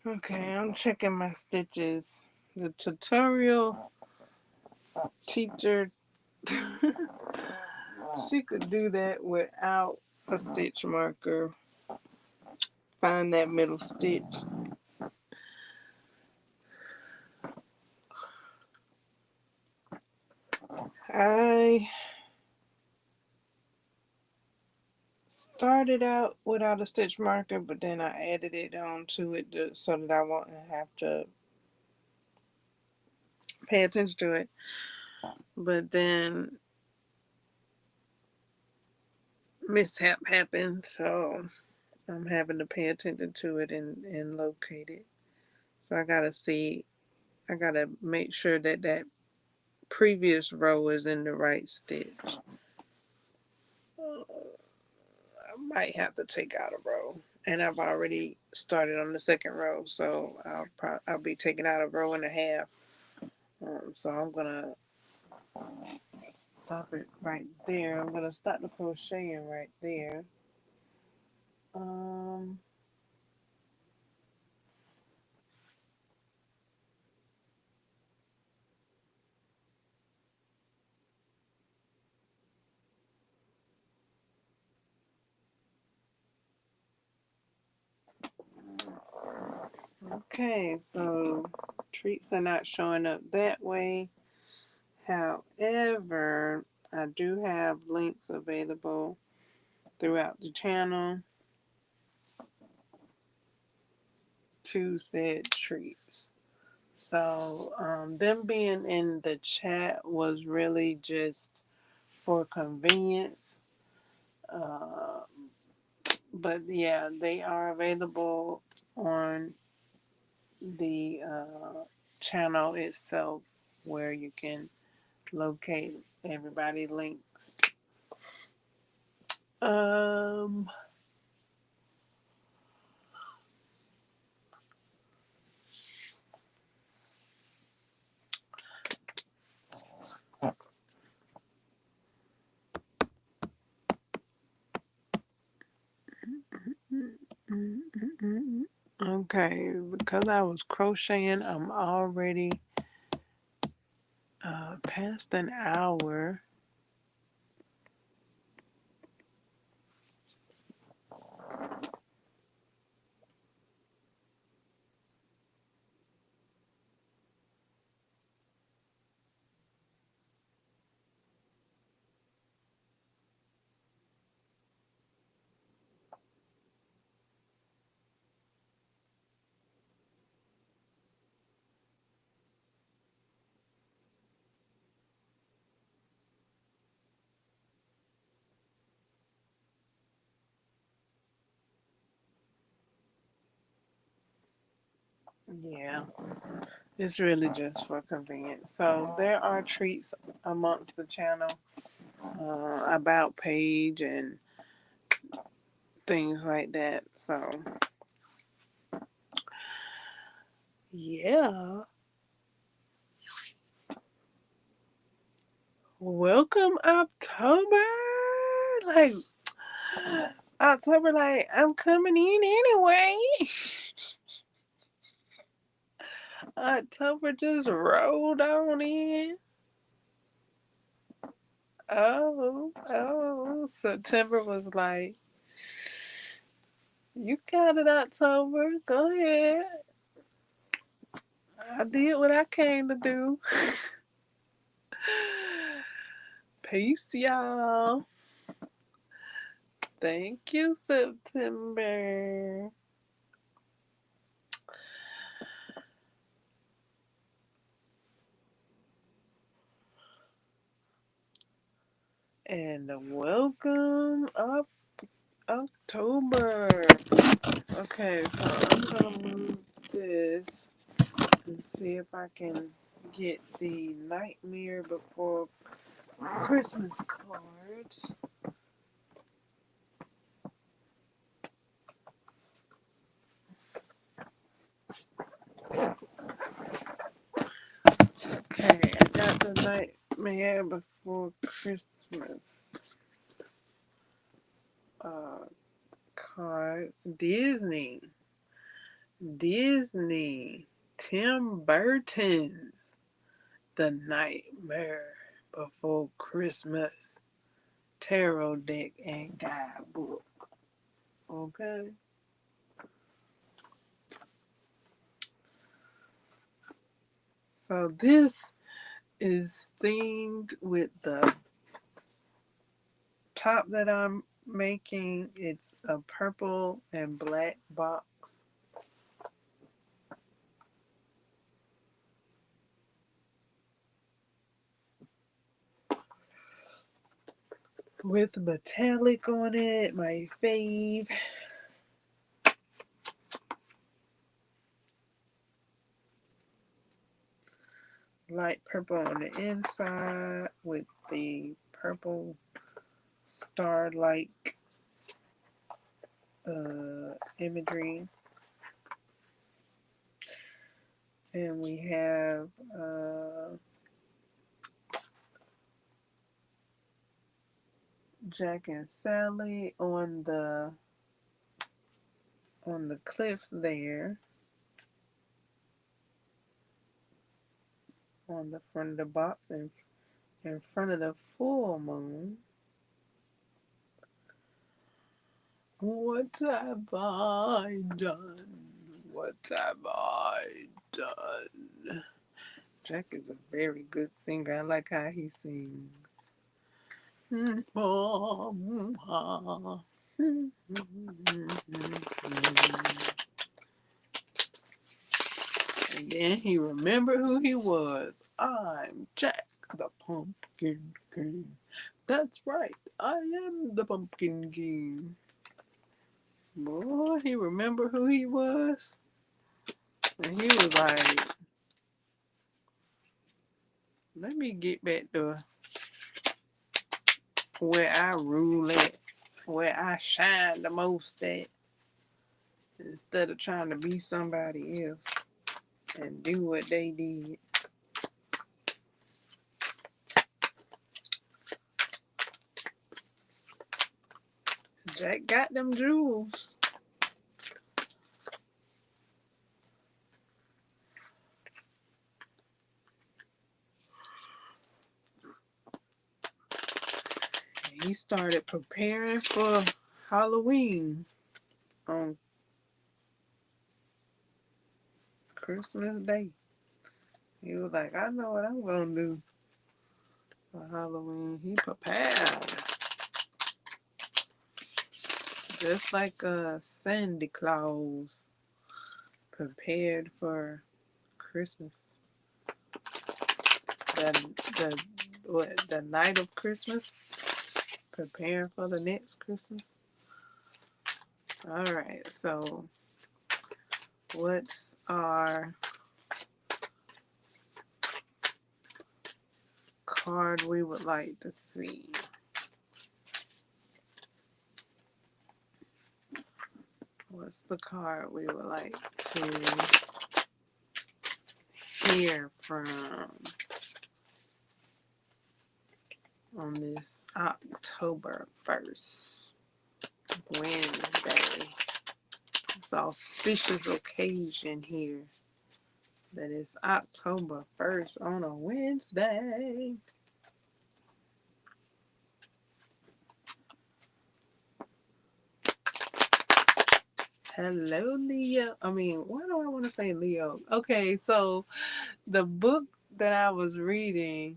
Okay, I'm checking my stitches. The tutorial teacher, she could do that without a stitch marker. Find that middle stitch. I started out without a stitch marker, but then I added it on to it so that I won't have to pay attention to it. But then mishap happened, so I'm having to pay attention to it and locate it. So I gotta make sure that that previous row is in the right stitch. I might have to take out a row, and I've already started on the second row, so I'll be taking out a row and a half. So I'm gonna stop it right there. I'm gonna stop the crocheting right there. Um, okay, so treats are not showing up that way. However, I do have links available throughout the channel to said treats. So them being in the chat was really just for convenience. Uh, but yeah, they are available on the channel itself where you can locate everybody links. Um, okay, because I was crocheting, I'm already past an hour. Yeah, it's really just for convenience. So there are treats amongst the channel, about page and things like that. So yeah, welcome October. Like October, like I'm coming in anyway. October just rolled on in. Oh, September was like, you got it, October. Go ahead. I did what I came to do. Peace, y'all. Thank you, September. And welcome up October. Okay, so I'm gonna move this and see if I can get the Nightmare Before Christmas cards. Okay, I got the Nightmare Before Christmas uh, cards. Disney. Disney. Tim Burton's The Nightmare Before Christmas tarot deck and guidebook. Okay. So this is themed with the top that I'm making. It's a purple and black box. With metallic on it, my fave. Light purple on the inside with the purple star-like imagery. And we have Jack and Sally on the cliff there, on the front of the box, and in front of the full moon. What have I done? What have I done? Jack is a very good singer. I like how he sings. And then he remembered who he was. I'm Jack the Pumpkin King. That's right, I am the Pumpkin King. Boy, he remembered who he was. And he was like, let me get back to where I rule at, where I shine the most at, instead of trying to be somebody else and do what they did. Jack got them jewels. He started preparing for Halloween on Christmas Day. He was like, I know what I'm going to do for Halloween. He prepared. Just like Santa Claus prepared for Christmas. The night of Christmas, preparing for the next Christmas. All right, so what's our card we would like to see? What's the card we would like to hear from on this October 1st, Wednesday? It's an auspicious occasion here. That is October 1st on a Wednesday. Hello, Leo. Why do I want to say Leo? Okay, so the book that I was reading,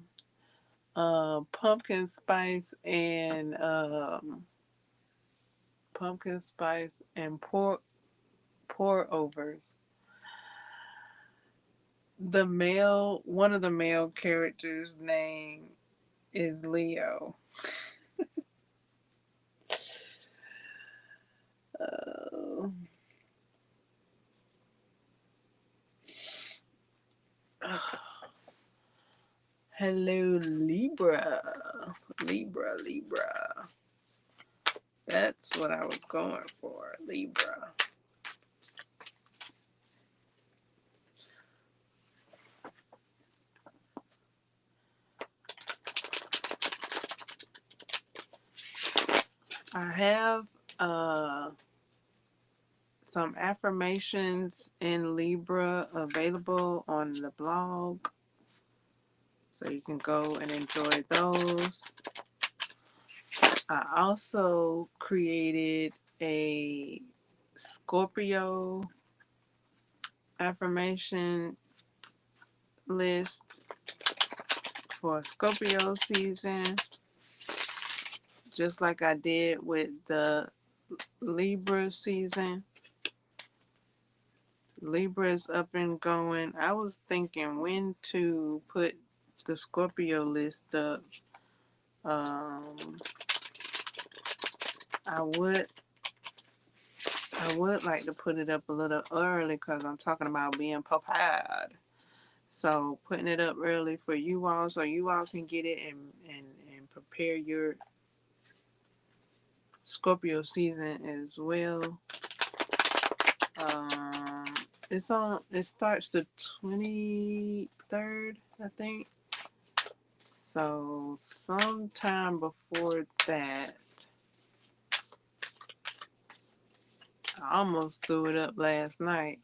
pumpkin spice and pour overs. One of the male characters' name is Leo. Hello, Libra. Libra. That's what I was going for, Libra. I have some affirmations in Libra available on the blog. So you can go and enjoy those. I also created a Scorpio affirmation list for Scorpio season, just like I did with the Libra season. Libra is up and going. I was thinking when to put the Scorpio list up. I would like to put it up a little early because I'm talking about being prepared. So putting it up early for you all so you all can get it and prepare your Scorpio season as well. It starts the 23rd, I think. So sometime before that, I almost threw it up last night.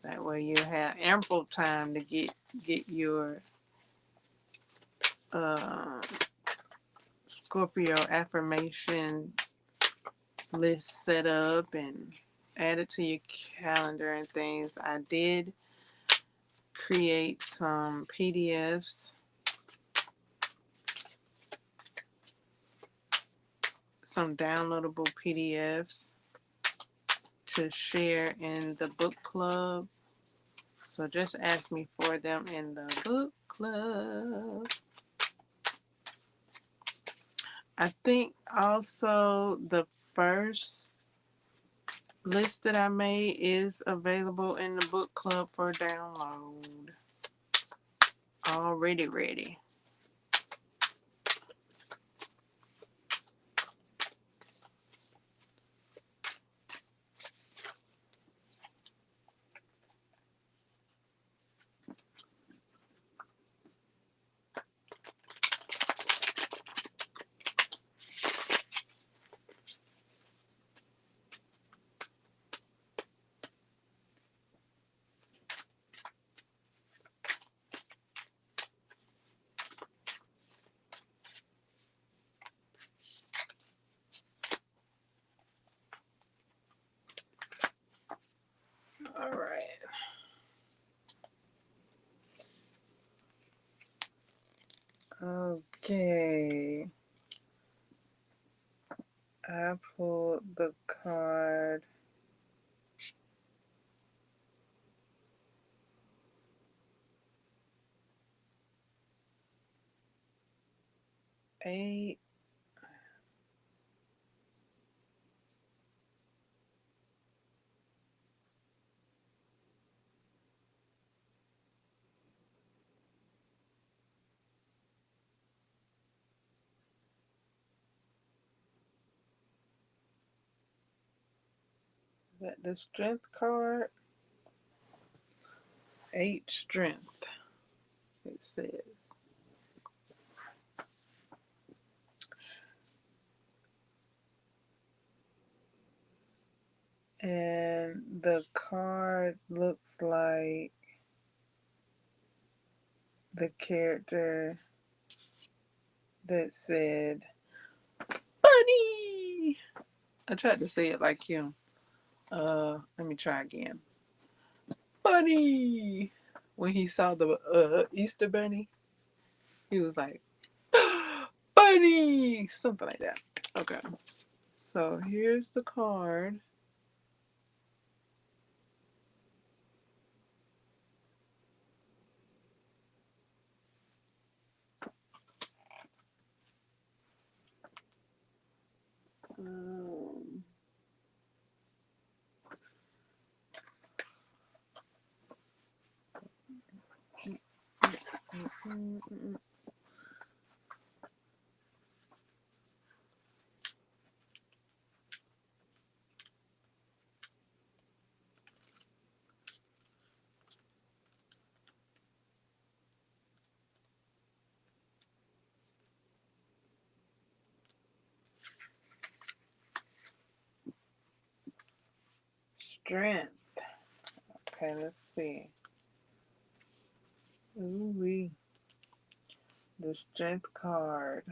That way you have ample time to get your Scorpio affirmation list set up and add it to your calendar and things. I did create some PDFs, some downloadable PDFs to share in the book club. So just ask me for them in the book club. I think also the first list that I made is available in the book club for download. Already ready. All right. Okay. I pulled the card. Eight. Is that the strength card? 8 strength, it says. And the card looks like the character that said, Bunny! I tried to say it like him. Let me try again. Bunny! When he saw the Easter bunny, he was like, Bunny! Something like that. Okay. So here's the card. Strength. Okay, let's see. Ooh wee. The strength card.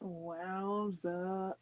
Wowza.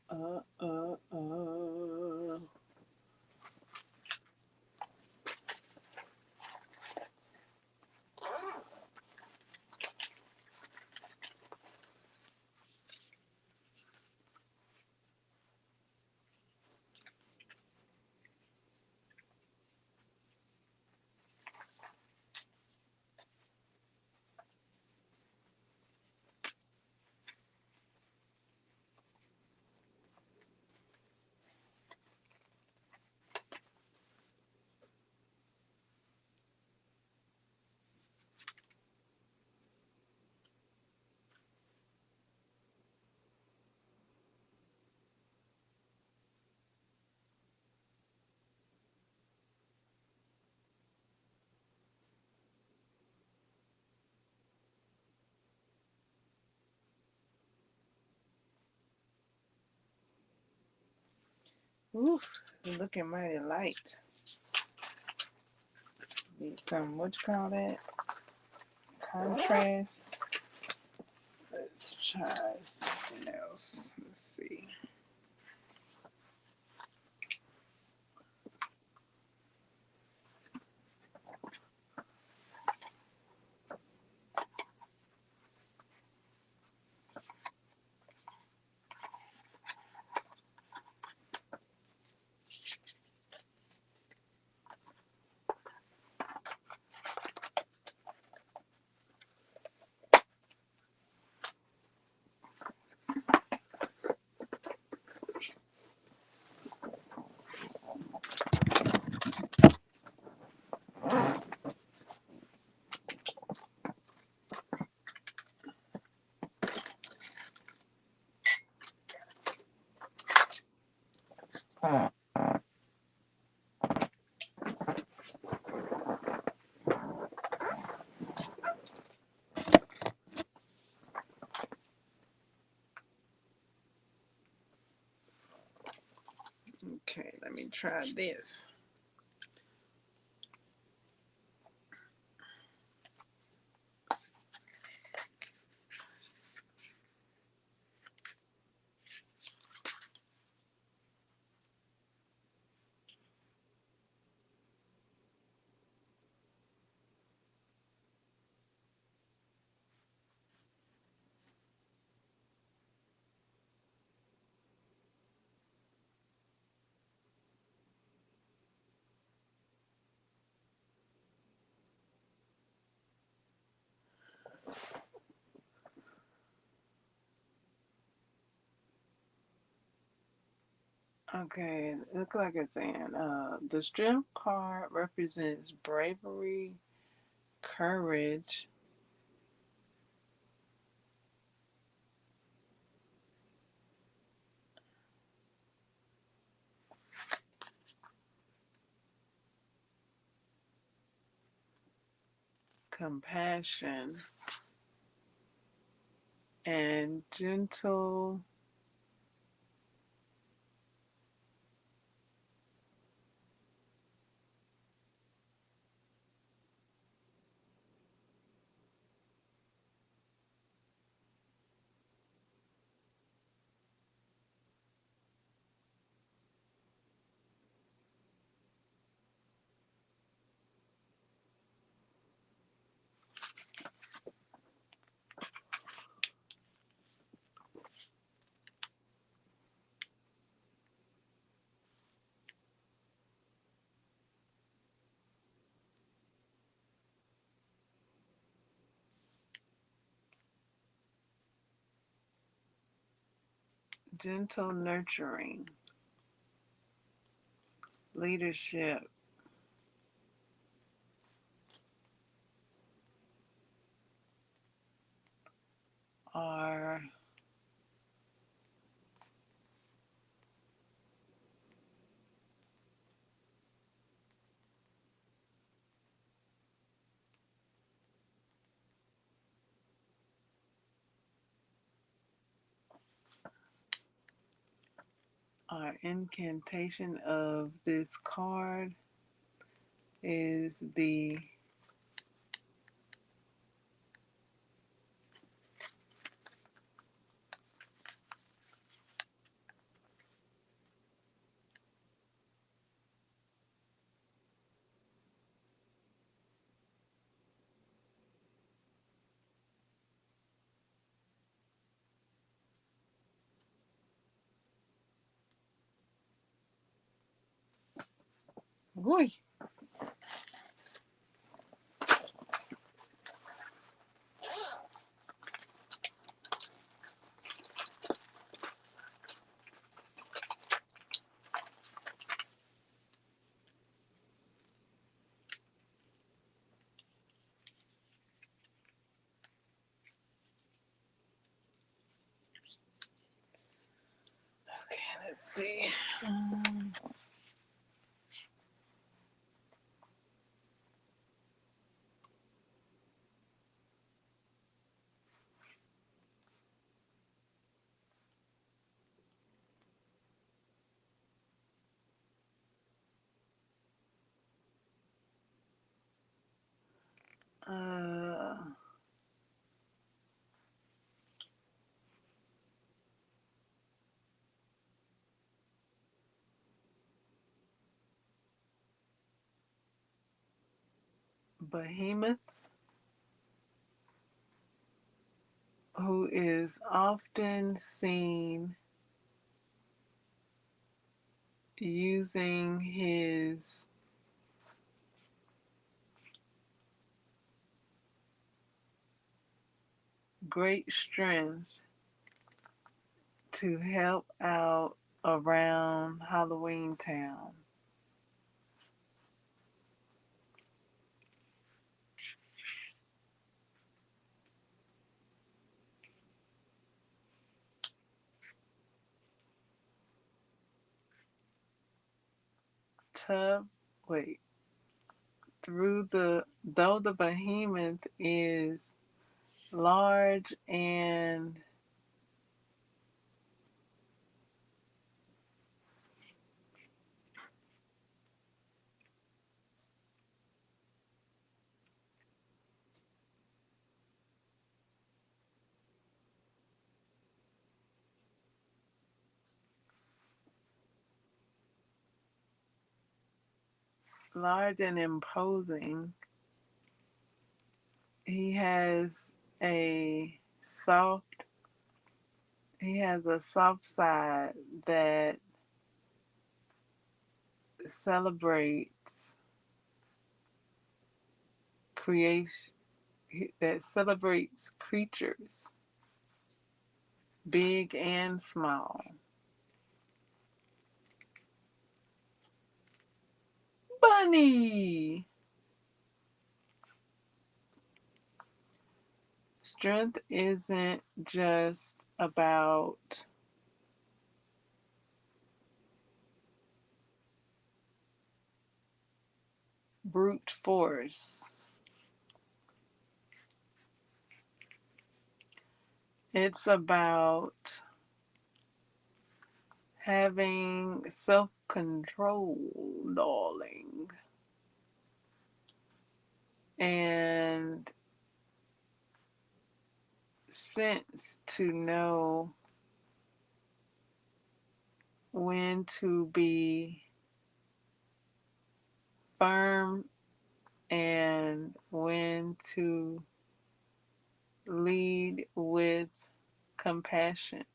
Oof, looking mighty light. Need some, what you call that? Contrast. Let's try something else. Let's see. Okay, let me try this. Okay, it looks like it's saying the strength card represents bravery, courage, compassion, and gentle nurturing, leadership, are our incantation of this card is the Boy. Okay, let's see. Uh, Behemoth, who is often seen using his great strength to help out around Halloween Town. Tub, wait, though the behemoth is large and imposing, he has a soft side that celebrates creation, that celebrates creatures, big and small. Bunny! Strength isn't just about brute force. It's about having self-control, darling. And sense to know when to be firm and when to lead with compassion.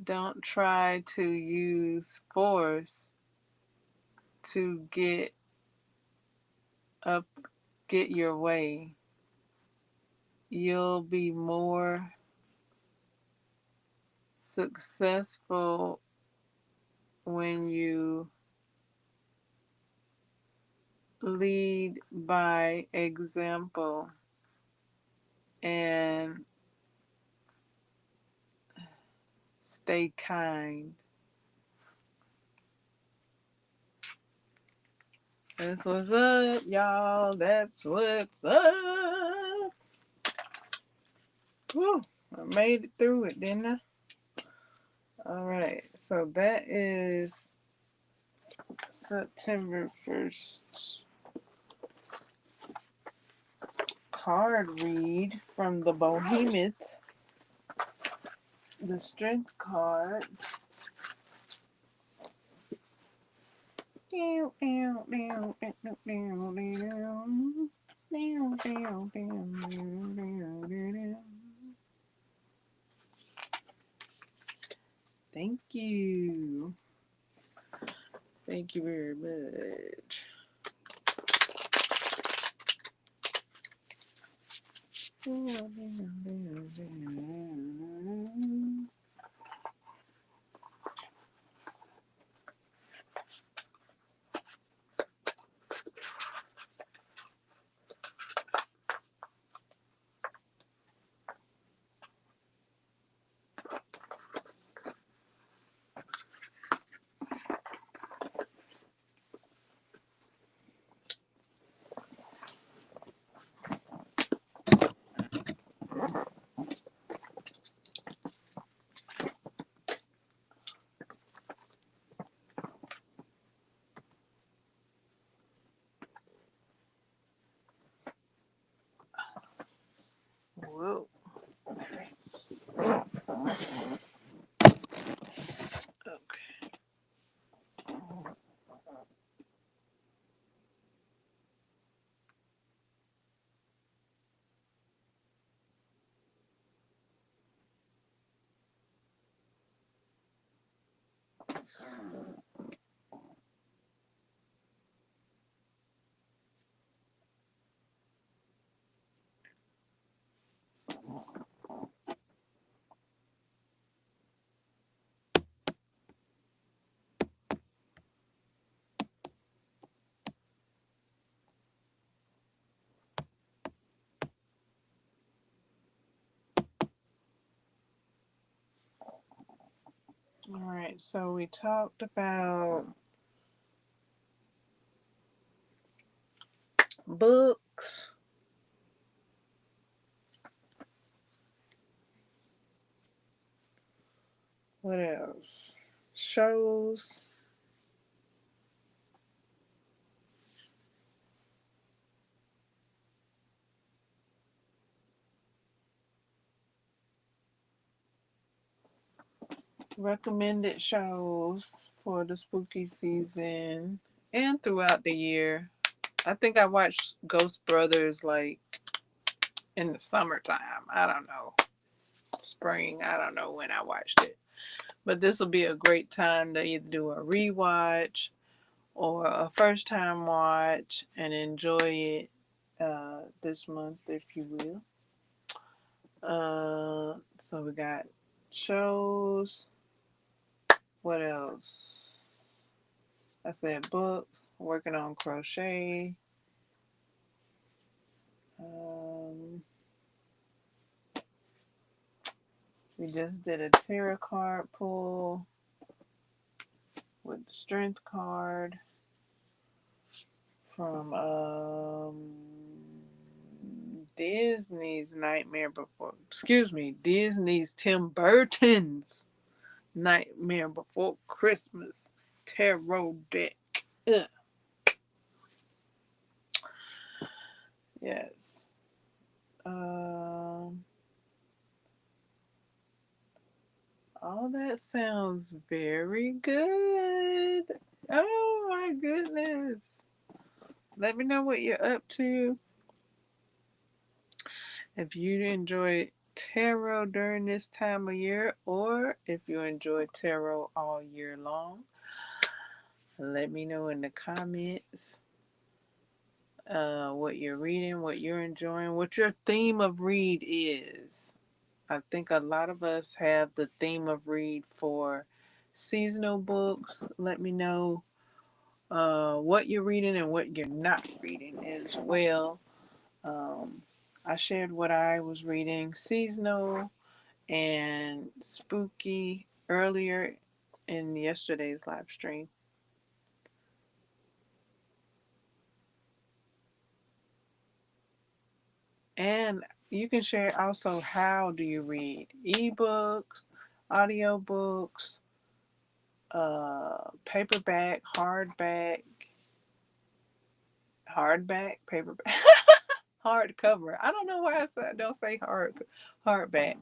Don't try to use force to up, get your way. You'll be more successful when you lead by example and stay kind. That's what's up, y'all. That's what's up. Woo. I made it through it, didn't I? All right. So that is September 1st card read from the Behemoth, the Strength card. Thank you. Thank you very much. Whoa. Okay. All right. So we talked about books. What else? Shows. Recommended shows for the spooky season and throughout the year. I think I watched Ghost Brothers like in the summertime. I don't know. Spring. I don't know when I watched it. But this will be a great time to either do a rewatch or a first time watch and enjoy it this month, if you will. So we got shows. What else? I said books. Working on crochet. Um, we just did a tarot card pull with the strength card from Disney's Tim Burton's Nightmare Before Christmas tarot deck. Ugh. Yes. All that sounds very good. Oh my goodness. Let me know what you're up to. If you enjoy tarot during this time of year, or if you enjoy tarot all year long, let me know in the comments what you're reading, what you're enjoying, what your theme of read is. I think a lot of us have the theme of read for seasonal books. Let me know what you're reading and what you're not reading as well. I shared what I was reading seasonal and spooky earlier in yesterday's live stream. And you can share also, how do you read? Ebooks, audiobooks, paperback, paperback, hardcover. I don't know why don't say hardback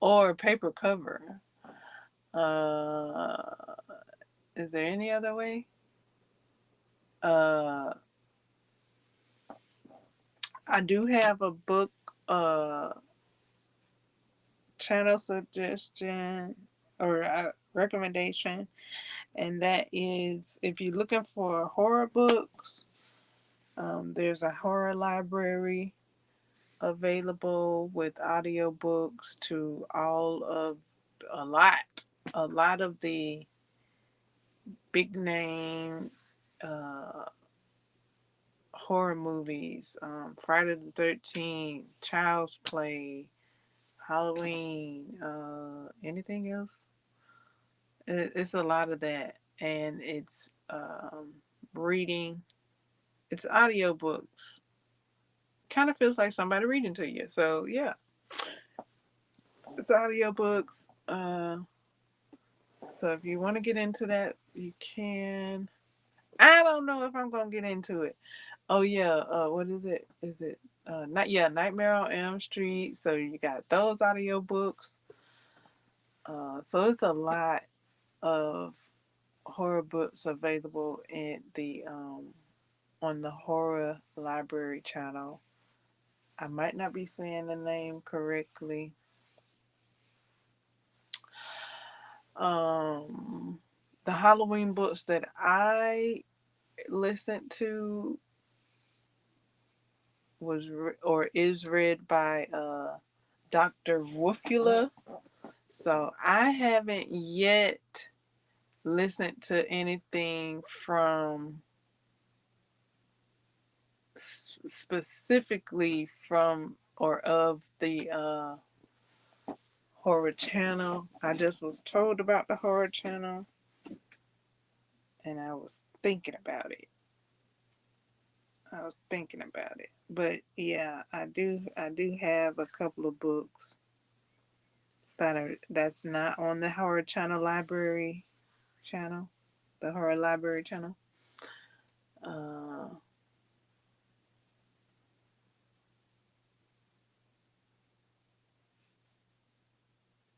or paper cover. Uh, is there any other way? Uh, I do have a book channel suggestion or recommendation, and that is, if you're looking for horror books, there's a horror library available with audiobooks to all of a lot a lot of the big name uh, horror movies, Friday the 13th, Child's Play, Halloween, anything else. It's a lot of that, and it's reading. It's audiobooks. Kind of feels like somebody reading to you. So yeah, it's audiobooks. So if you want to get into that, you can. I don't know if I'm gonna get into it. Oh yeah, what is it? Is it not yeah, Nightmare on Elm Street? So you got those audiobooks. So it's a lot of horror books available in the on the horror library channel. I might not be saying the name correctly. Um, the Halloween books that I listened to or is read by Dr. Wolfula. So I haven't yet listened to anything from specifically from or of the horror channel. I just was told about the horror channel, and I was thinking about it. But yeah, I do have a couple of books that's not on the horror channel library channel, the horror library channel. Uh,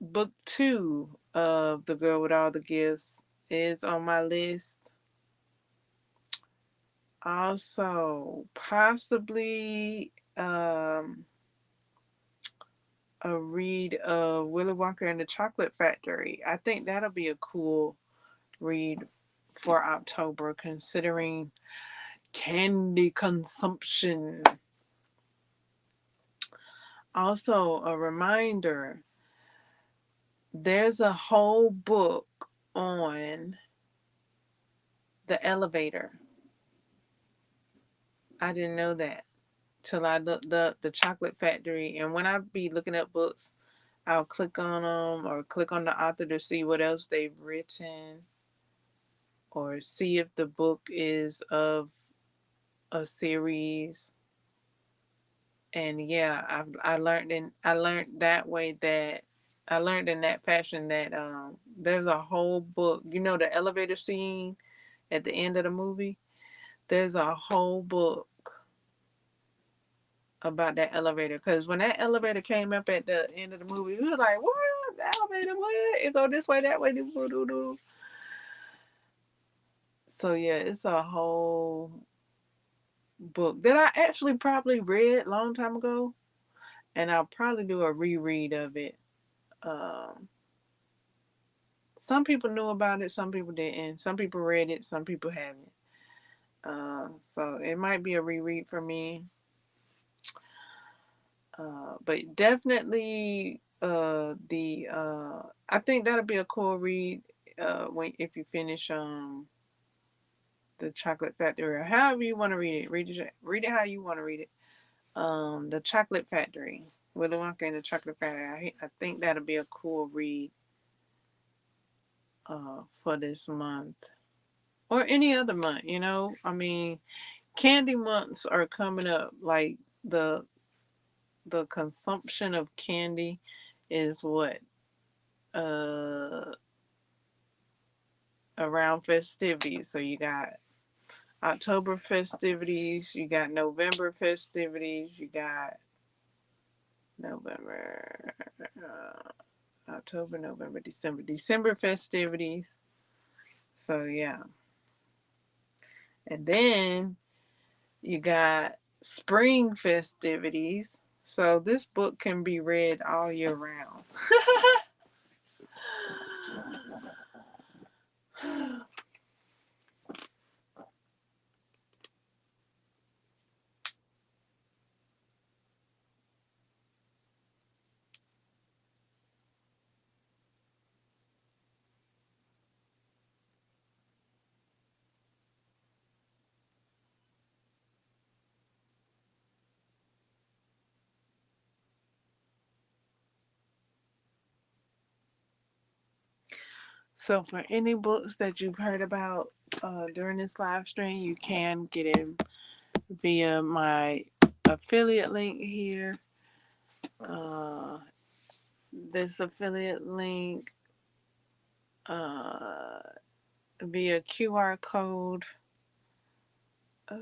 book 2 of The Girl with All the Gifts is on my list. Also, possibly a read of Willy Wonka and the Chocolate Factory. I think that'll be a cool read for October, considering candy consumption. Also, a reminder, there's a whole book on the elevator. I didn't know that till I looked up the Chocolate Factory. And when I be looking up books, I'll click on them or click on the author to see what else they've written or see if the book is of a series. And yeah, I learned that way that I learned in that fashion that there's a whole book. You know the elevator scene at the end of the movie? There's a whole book about that elevator. Because when that elevator came up at the end of the movie, we was like, what? The elevator, what? It go this way, that way, do, do, do. So yeah, it's a whole book that I actually probably read a long time ago. And I'll probably do a reread of it. Um, some people knew about it, some people didn't. Some people read it, some people haven't. So it might be a reread for me. But definitely the I think that'll be a cool read when if you finish the Chocolate Factory or however you want to read it. Read it how you want to read it. The Chocolate Factory. Willy Wonka and the Chocolate Factory. I think that'll be a cool read for this month. Or any other month, you know? I mean, candy months are coming up. Like the the consumption of candy is what? Uh, Around festivities. So you got October festivities, you got November festivities, you got November, October, November, December festivities. So yeah, and then you got spring festivities. So this book can be read all year round. So for any books that you've heard about during this live stream, you can get it via my affiliate link here. Uh, this affiliate link uh, via QR code uh,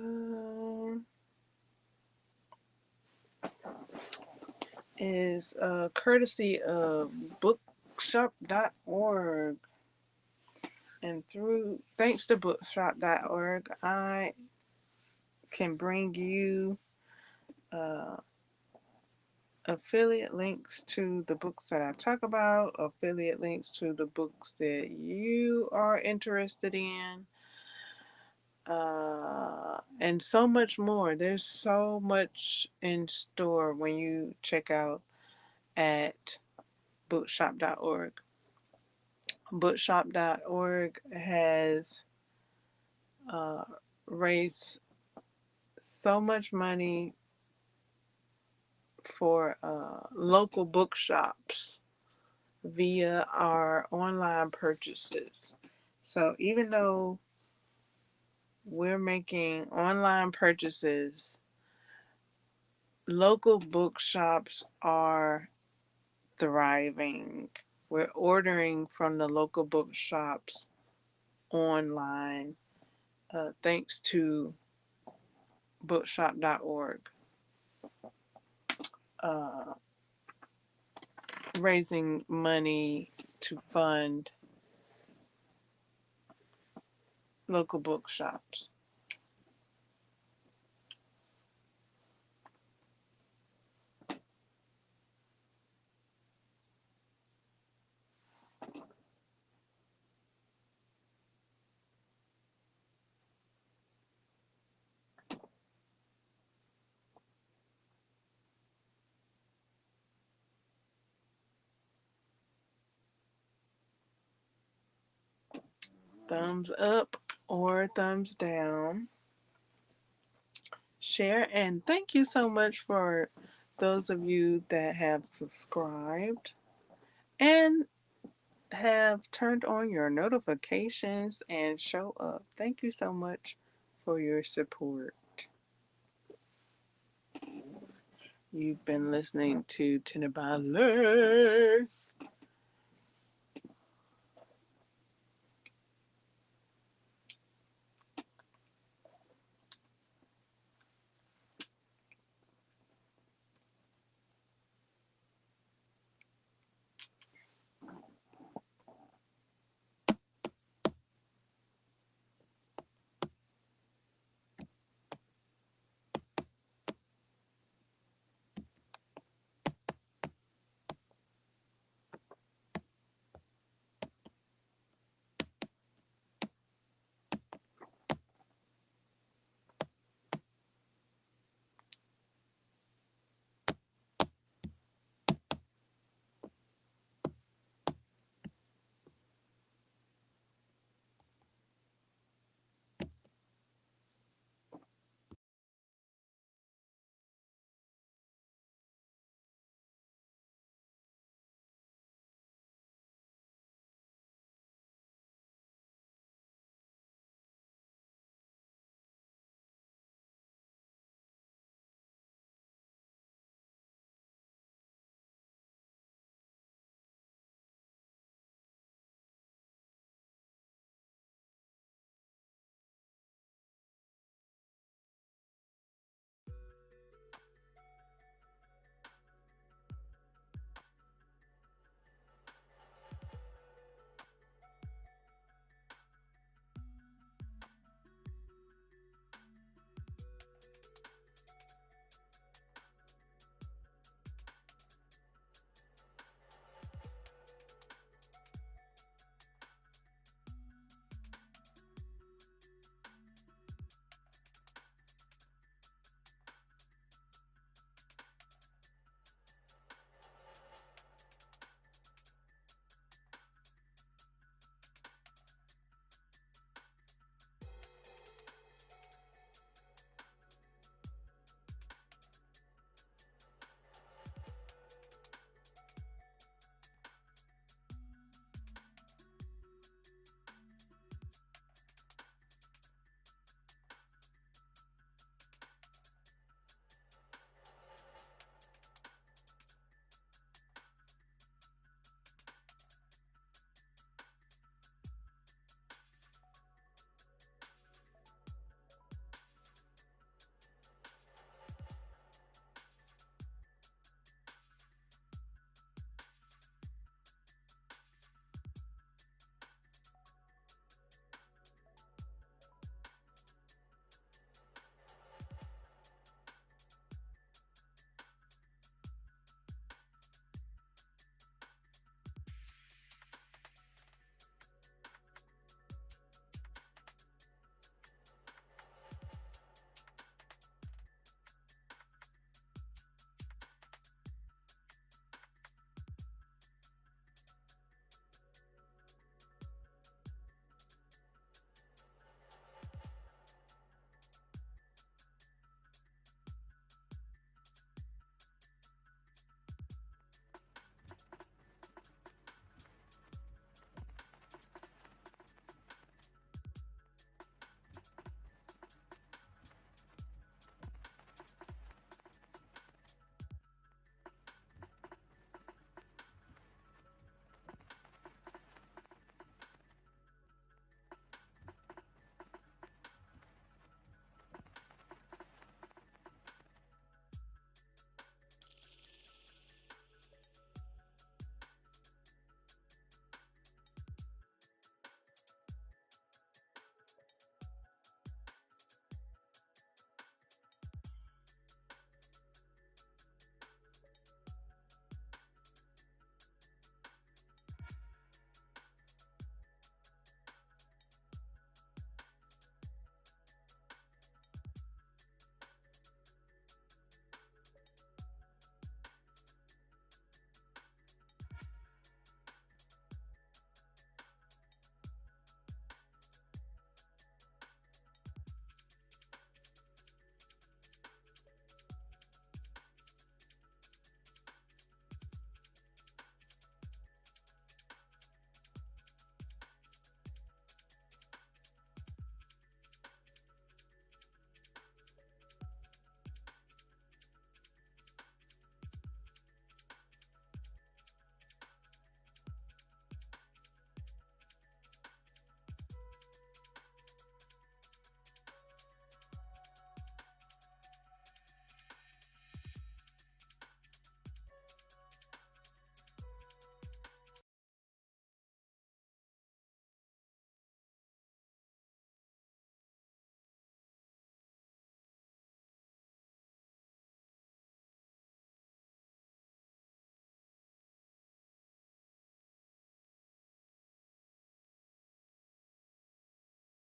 is courtesy of bookshop.org. And through thanks to bookshop.org, I can bring you uh, affiliate links to the books that I talk about, affiliate links to the books that you are interested in, and so much more. There's so much in store when you check out at bookshop.org. Bookshop.org has uh, raised so much money for local bookshops via our online purchases. So even though we're making online purchases, local bookshops are thriving. We're ordering from the local bookshops online thanks to bookshop.org, uh, raising money to fund local bookshops. Thumbs up or thumbs down. Share, and thank you so much for those of you that have subscribed and have turned on your notifications and show up. Thank you so much for your support. You've been listening to T1na Ba1ley.